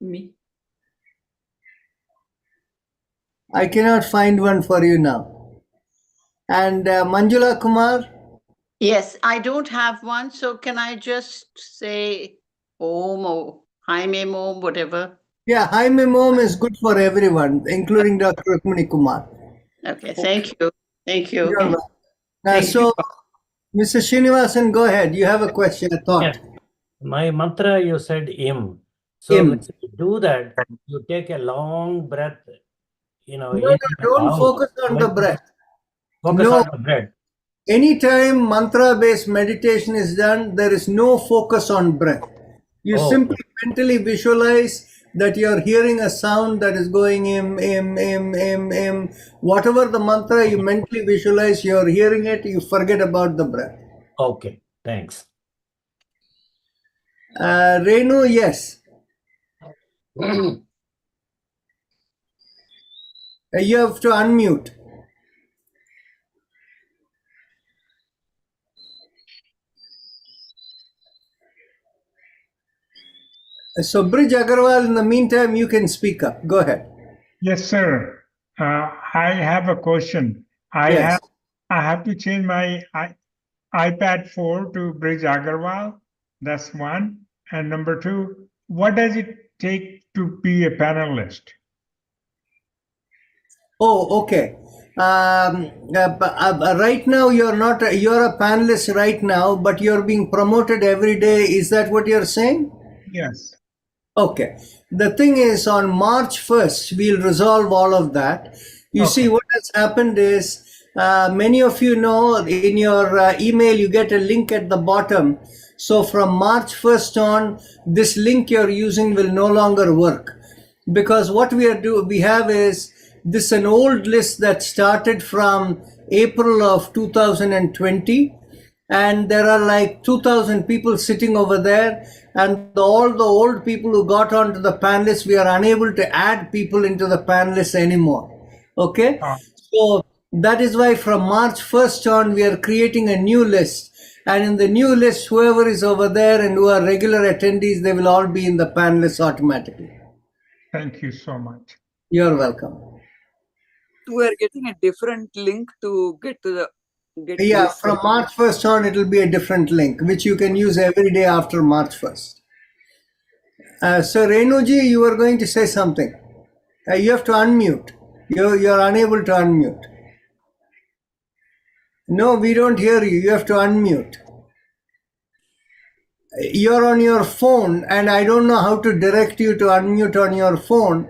me? I cannot find one for you now. And Manjula Kumar? Yes, I don't have one, so can I just say Om or Haim Om, whatever? Yeah, Haim Om is good for everyone, including Dr. Rukmini Kumar. Okay, thank you. Thank you. You're welcome. Thank So, Mr. Srinivasan, go ahead. You have a question, a thought. Yeah. My mantra, you said Im. So Im. when you do that, you take a long breath, No, in no, and don't out. focus on the breath. Focus No. on the breath. Anytime mantra-based meditation is done, there is no focus on breath. You Oh, simply mentally visualize that you're hearing a sound that is going im. Whatever the mantra you mentally visualize, you're hearing it, you forget about the breath. okay. Thanks. Renu, yes. You have to unmute. So, Bridge Agarwal, in the meantime, you can speak up. Go ahead. Yes, sir. I have a question. Yes. I have to change my iPad 4 to Bridge Agarwal. That's one. And number two, what does it take to be a panelist? Oh, okay. Right now, you're a panelist right now, but you're being promoted every day. Is that what you're saying? Yes. Okay. The thing is, on March 1st, we'll resolve all of that. You see, what has happened is, many of you know, in your email, you get a link at the bottom. So from March 1st on, this link you're using will no longer work. Because what we have is, this an old list that started from April of 2020. And there are like 2,000 people sitting over there, and all the old people who got onto the pan list, we are unable to add people into the pan list anymore. Okay, so that is why from March 1st on, we are creating a new list, and in the new list, whoever is over there and who are regular attendees, they will all be in the pan list automatically. Thank you so much. You're welcome. We are getting a different link to get to the Yeah, from March 1st on, it will be a different link, which you can use every day after March 1st. So, Renuji, you were going to say something. You have to unmute. You're unable to unmute. No, we don't hear you. You have to unmute. You're on your phone, and I don't know how to direct you to unmute on your phone.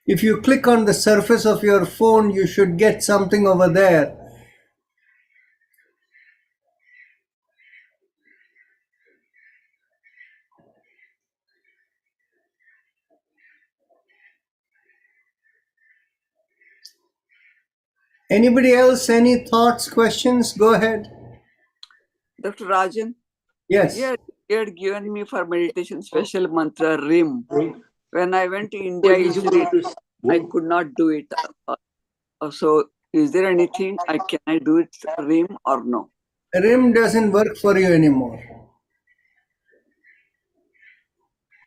If you click on the surface of your phone, you should get something over there. Anybody else? Any thoughts, questions? Go ahead. Dr. Rajan, Yes. you had given me for meditation special mantra RIM. When I went to India, usually I could not do it. So, is there anything can I do it RIM or no? RIM doesn't work for you anymore.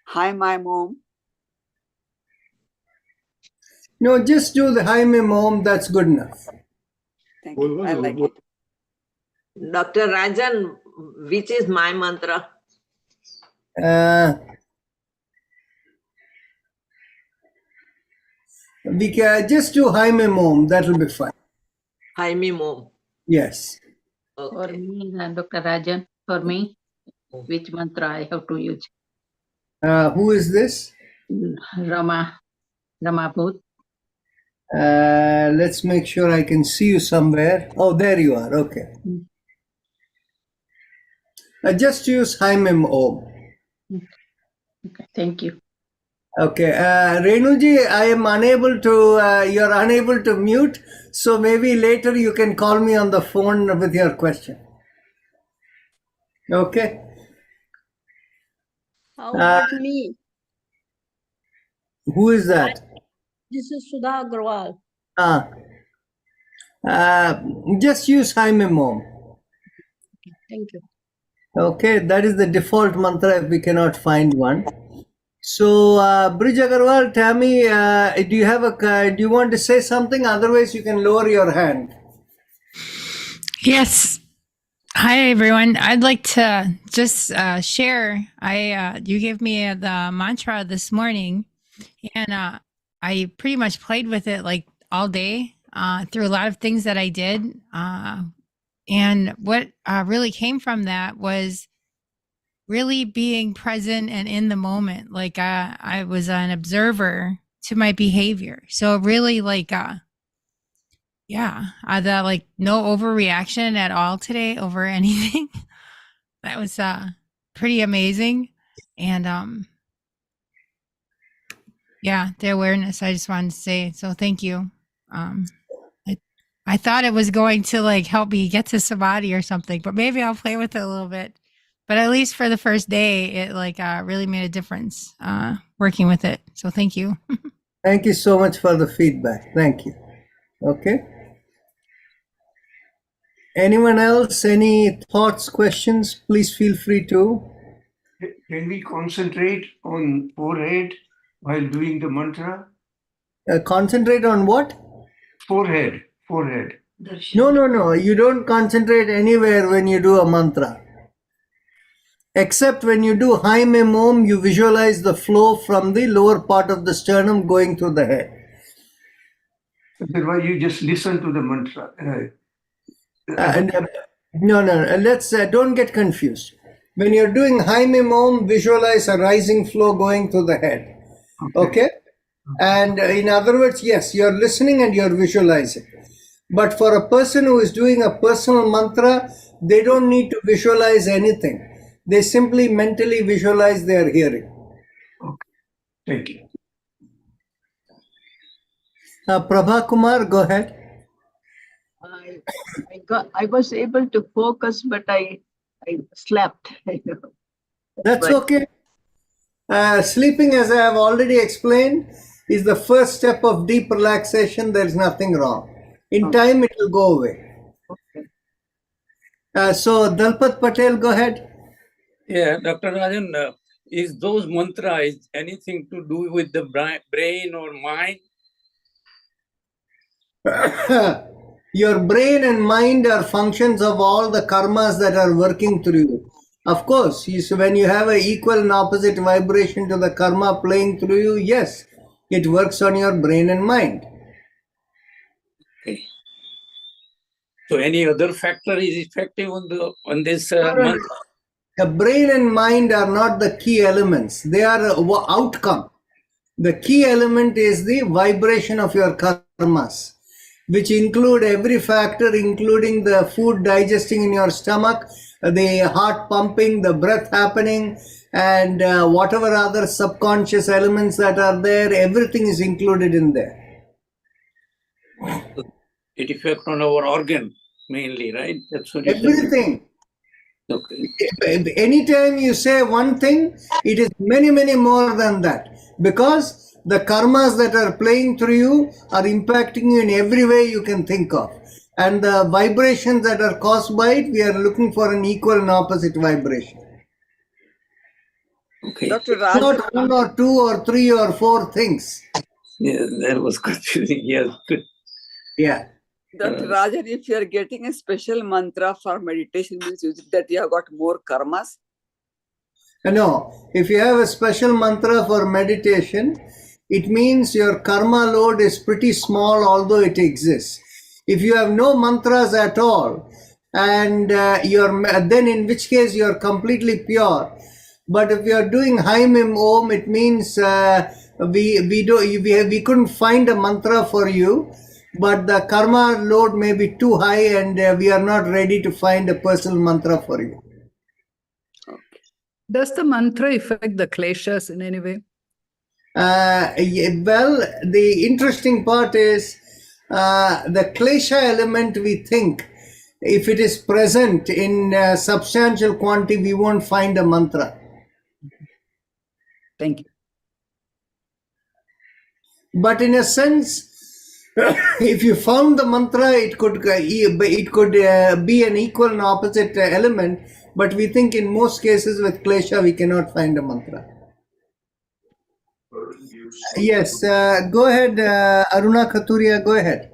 Hi, my mom. No, just do the Hi Mem Om. That's good enough. Thank you. I like it. Dr. Rajan, which is my mantra? We can just do Hi Mem Om. That'll be fine. Hi, me mom. Yes. For me, Dr. Rajan, for me, which mantra I have to use? Who is this? Rama Bhuth. Let's make sure I can see you somewhere. Oh, there you are. Okay. Just use Hi Mem Om. Okay, thank you. Okay. Renuji, I am unable to, you're unable to mute. So maybe later you can call me on the phone with your question. Okay. How about me? Who is that? This is Sudha Agarwal. Just use Hi Mem Om. Thank you. Okay, that is the default mantra if we cannot find one. So, Brij Agarwal, Tammy, do you want to say something? Otherwise, you can lower your hand. Yes. Hi, everyone. I'd like to just share. You gave me the mantra this morning, and I pretty much played with it like all day through a lot of things that I did. And what really came from that was really being present and in the moment. Like I was an observer to my behavior. So really like, the like no overreaction at all today over anything. That was pretty amazing. And the awareness, I just wanted to say, so thank you. I thought it was going to like help me get to samadhi or something, but maybe I'll play with it a little bit. But at least for the first day, it like really made a difference working with it. So thank you. Thank you so much for the feedback. Thank you. Okay. Anyone else? Any thoughts, questions? Please feel free to. Can we concentrate on forehead while doing the mantra? Concentrate on what? Forehead. No. You don't concentrate anywhere when you do a mantra. Except when you do Hi Mem Om, you visualize the flow from the lower part of the sternum going through the head. Otherwise, you just listen to the mantra. No. Let's don't get confused. When you're doing Hi Mem Om, visualize a rising flow going through the head. Okay? And in other words, yes, you're listening and you're visualizing. But for a person who is doing a personal mantra, they don't need to visualize anything. They simply mentally visualize their hearing. Okay. Thank you. Prabha Kumar, go ahead. I was able to focus, but I slept. That's okay. Sleeping, as I have already explained, is the first step of deep relaxation. There's nothing wrong. In time, it will go away. So, Dalpat Patel, go ahead. Yeah, Dr. Rajan, is those mantras anything to do with the brain or mind? Your brain and mind are functions of all the karmas that are working through you. Of course, when you have an equal and opposite vibration to the karma playing through you, yes, it works on your brain and mind. Okay. So any other factor is effective on this mantra? The brain and mind are not the key elements. They are an outcome. The key element is the vibration of your karmas, which include every factor, including the food digesting in your stomach, the heart pumping, the breath happening, and whatever other subconscious elements that are there, everything is included in there. it affects on our organ mainly, right? That's what you said. Everything. Okay. Anytime you say one thing, it is many, many more than that. Because the karmas that are playing through you are impacting you in every way you can think of. And the vibrations that are caused by it, we are looking for an equal and opposite vibration. Okay. Dr. Not Rajan, one or two or three or four things. Yeah, that was confusing. Yes, good. Yeah. Dr. Rajan, if you are getting a special mantra for meditation, means that you have got more karmas. No, if you have a special mantra for meditation, it means your karma load is pretty small, although it exists. If you have no mantras at all, and then in which case you are completely pure. But if you are doing Haim Om, it means we couldn't find a mantra for you, but the karma load may be too high, and we are not ready to find a personal mantra for you. Does the mantra affect the kleshas in any way? Well, the interesting part is the klesha element, we think, if it is present in substantial quantity, we won't find a mantra. Thank you. But in a sense, if you found the mantra, it could be an equal and opposite element. But we think in most cases with klesha, we cannot find a mantra. Yes, go ahead, Aruna Katuria, go ahead.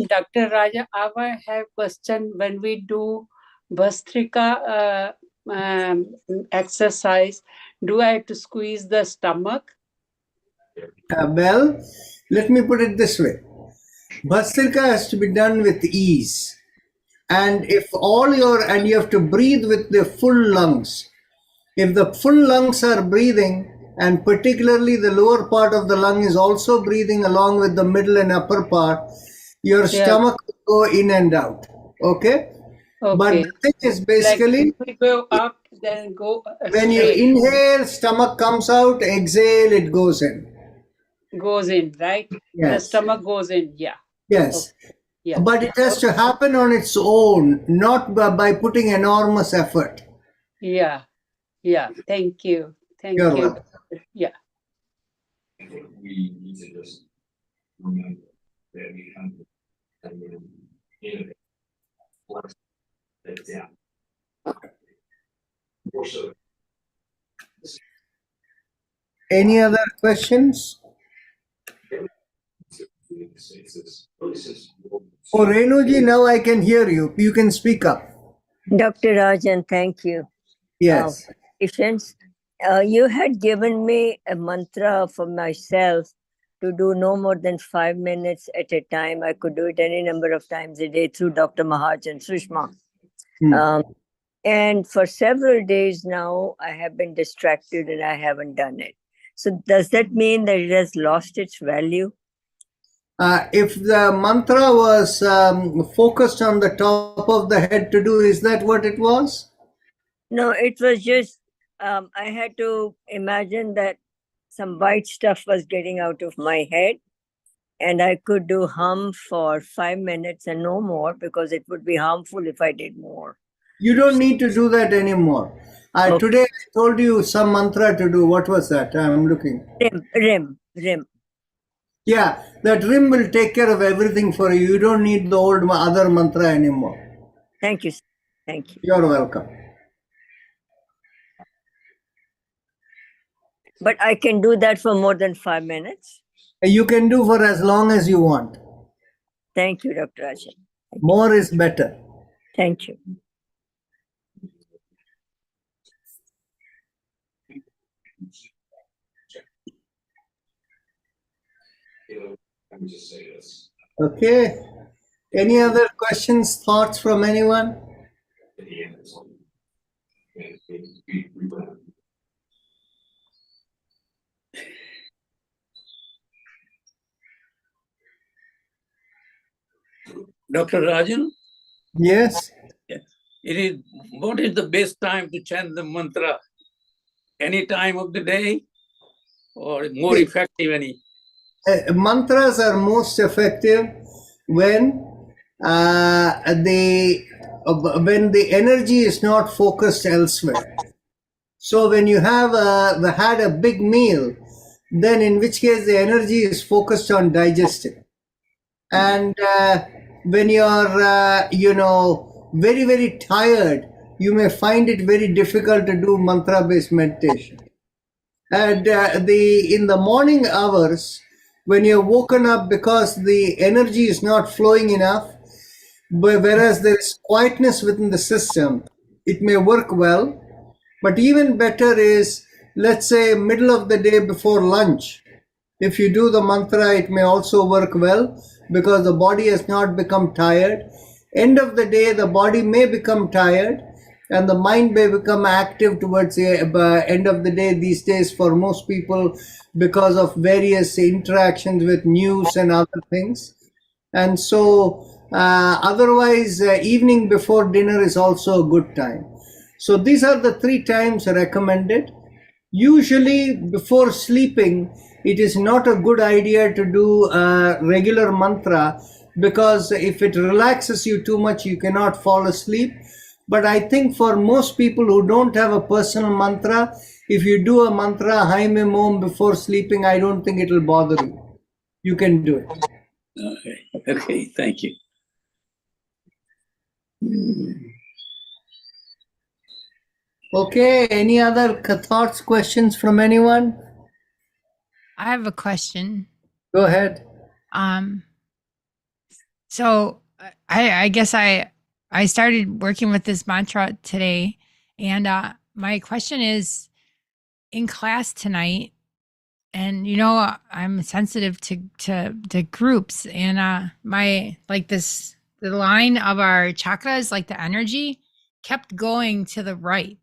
Dr. Raja, I have question. When we do Bhastrika exercise, do I have to squeeze the stomach? Well, let me put it this way. Bhastrika has to be done with ease. And if and you have to breathe with the full lungs. If the full lungs are breathing, and particularly the lower part of the lung is also breathing along with the middle and upper part, your stomach will go in and out. Okay? But the thing is basically, like we go up, then go when you inhale, stomach comes out, exhale, it goes in. Goes in, right? Yes. The stomach goes in, yeah. Yes. Okay. Yeah. But it has to happen on its own, not by putting enormous effort. Yeah. Yeah. Thank you. Thank You're you. welcome. Yeah. We need to just remember that we have to innovate. Yeah. More so. Any other questions? Oh, Renuji, now I can hear you. You can speak up. Dr. Rajan, thank you. Yes. Patience. You had given me a mantra for myself to do no more than 5 minutes at a time. I could do it any number of times a day through Dr. Maharaj and Sushma. And for several days now, I have been distracted and I haven't done it. So does that mean that it has lost its value? If the mantra was focused on the top of the head to do, is that what it was? No, it was just, I had to imagine that some white stuff was getting out of my head and I could do hum for 5 minutes and no more because it would be harmful if I did more. You don't need to do that anymore. Today I told you some mantra to do. What was that? I'm looking. Rim. Yeah, that rim will take care of everything for you. You don't need the old other mantra anymore. Thank you. Thank you. You're welcome. But I can do that for more than 5 minutes? You can do for as long as you want. Thank you, Dr. Rajan. More is better. Thank you. Let me just say this. Okay. Any other questions, thoughts from anyone? At the end, it's on. Dr. Rajan? Yes. What is the best time to chant the mantra? Any time of the day or more effective any? Mantras are most effective when the energy is not focused elsewhere. So when you have had a big meal, then in which case the energy is focused on digesting. And when you're very, very tired, you may find it very difficult to do mantra-based meditation. And in the morning hours, when you're woken up because the energy is not flowing enough, whereas there is quietness within the system, it may work well. But even better is, let's say, middle of the day before lunch. If you do the mantra, it may also work well because the body has not become tired. End of the day, the body may become tired and the mind may become active towards the end of the day these days for most people because of various interactions with news and other things. And so otherwise, evening before dinner is also a good time. So these are the 3 times recommended. Usually before sleeping, it is not a good idea to do regular mantra because if it relaxes you too much, you cannot fall asleep. But I think for most people who don't have a personal mantra, if you do a mantra, Haim Om, before sleeping, I don't think it will bother you. You can do it. Okay, thank you. Okay, any other thoughts, questions from anyone? I have a question. Go ahead. So I guess I started working with this mantra today, and my question is, in class tonight, and I'm sensitive to groups, and the line of our chakras, like the energy, kept going to the right,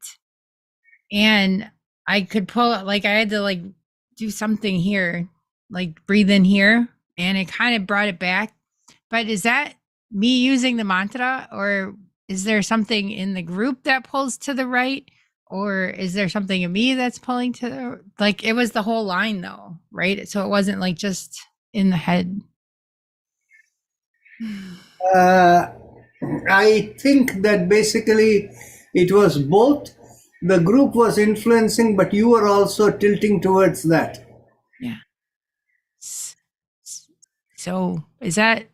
and I could pull it, I had to do something here, breathe in here, and it kind of brought it back. But is that me using the mantra, or is there something in the group that pulls to the right, or is there something in me that's pulling to the it was the whole line though, right? So it wasn't just in the head. I think that basically it was both. The group was influencing, but you were also tilting towards that. Yeah. So is that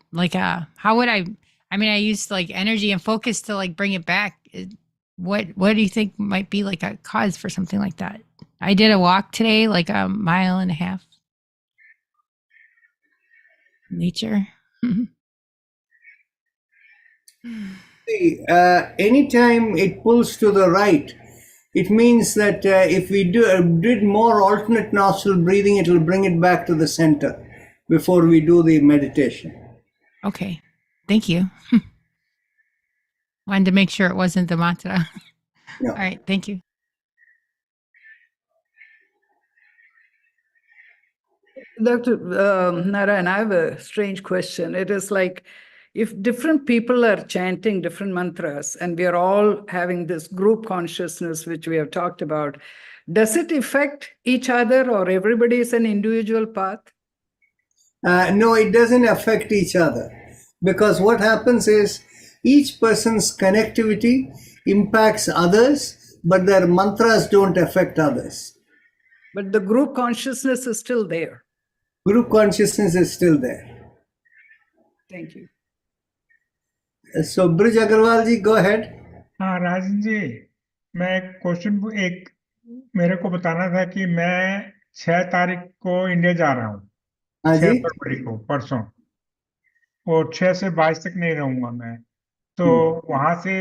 how would I used energy and focus to bring it back. What do you think might be a cause for something like that? I did a walk today, a 1.5 miles. Nature. See, anytime it pulls to the right, it means that if we did more alternate nostril breathing, it will bring it back to the center before we do the meditation. Okay, thank you. Wanted to make sure it wasn't the mantra. No. All right, thank you. Dr. Narayan, I have a strange question. It is if different people are chanting different mantras and we are all having this group consciousness, which we have talked about, does it affect each other or everybody is an individual path? No, it doesn't affect each other because what happens is each person's connectivity impacts others, but their mantras don't affect others. But the group consciousness is still there. Group consciousness is still there. Thank you. So, Brij Agarwal ji, go ahead. हाँ राजन जी, मैं question मेरे को बताना था कि मैं 6 तारीख को इंडिया जा रहा हूँ, 6 फरवरी को, परसों, और 6 से 22 तक नहीं रहूंगा मैं, तो वहां से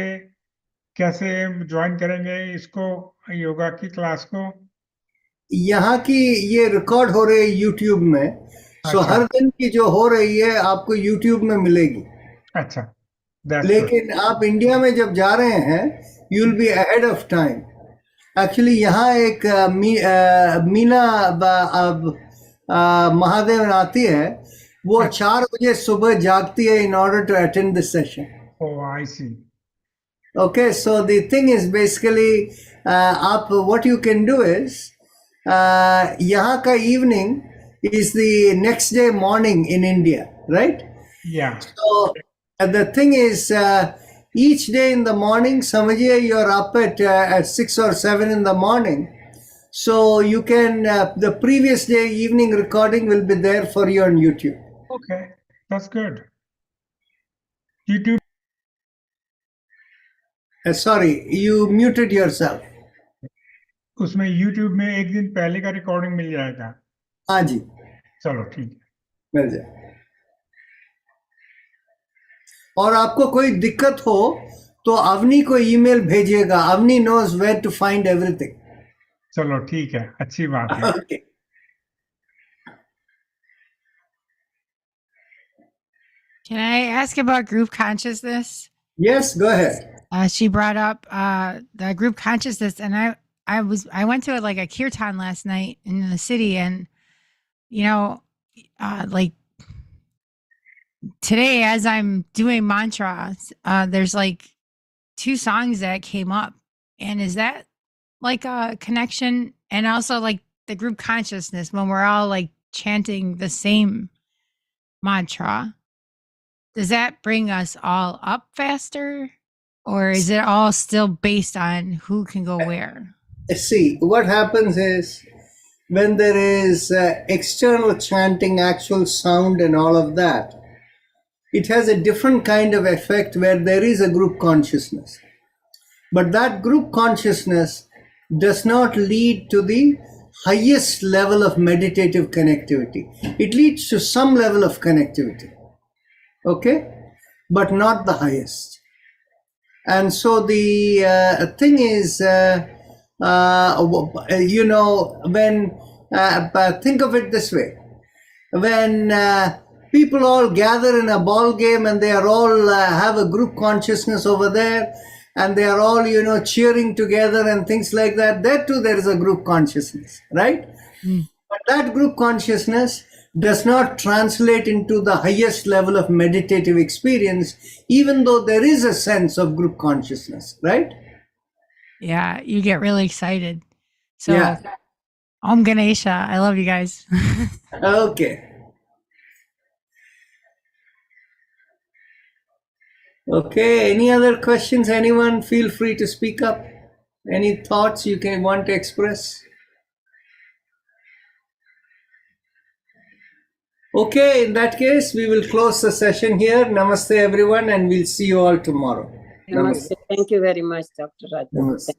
कैसे ज्वाइन करेंगे इसको, योगा की क्लास को? यहाँ की ये रिकॉर्ड हो रही है यूट्यूब में, सो हर दिन की जो हो रही है आपको यूट्यूब में मिलेगी। अच्छा, लेकिन आप इंडिया में जब जा रहे हैं, you will be ahead of time. Actually यहाँ एक मीना महादेवन आती है, वो 4 बजे सुबह जागती है in order to attend this session. Oh, I see. Okay, so the thing is basically, what you can do is, यहाँ का evening is the next day morning in India, right? Yeah. So the thing is, each day in the morning, Samajiya, you're up at 6 or 7 in the morning. So you can, the previous day evening recording will be there for you on YouTube. Okay, that's good. YouTube. Sorry, you muted yourself. उसमें YouTube में एक दिन पहले का recording मिल जाएगा। हाँ जी, चलो ठीक है। मिल जाए। और आपको कोई दिक्कत हो तो अवनी को ईमेल भेजिएगा। Avani knows where to find everything. चलो ठीक है, अच्छी बात है। Okay. Can I ask about group consciousness? Yes, go ahead. She brought up the group consciousness, and I went to like a kirtan last night in the city, and like today as I'm doing mantras, there's like 2 songs that came up, and is that like a connection? And also like the group consciousness when we're all like chanting the same mantra, does that bring us all up faster? Or is it all still based on who can go where? See, what happens is when there is external chanting, actual sound and all of that, it has a different kind of effect where there is a group consciousness. But that group consciousness does not lead to the highest level of meditative connectivity. It leads to some level of connectivity, okay? But not the highest. And so the thing is, when, think of it this way, when people all gather in a ball game and they are all have a group consciousness over there, and they are all, cheering together and things like that, there too there is a group consciousness, right? But that group consciousness does not translate into the highest level of meditative experience, even though there is a sense of group consciousness, right? Yeah, you get really excited. So, Yeah. Om Ganesha, I love you guys. Okay. Okay, any other questions? Anyone feel free to speak up? Any thoughts you can want to express? Okay, in that case, we will close the session here. Namaste, everyone, and we'll see you all tomorrow. Namaste. Thank you very much, Dr. Rajan. Namaste.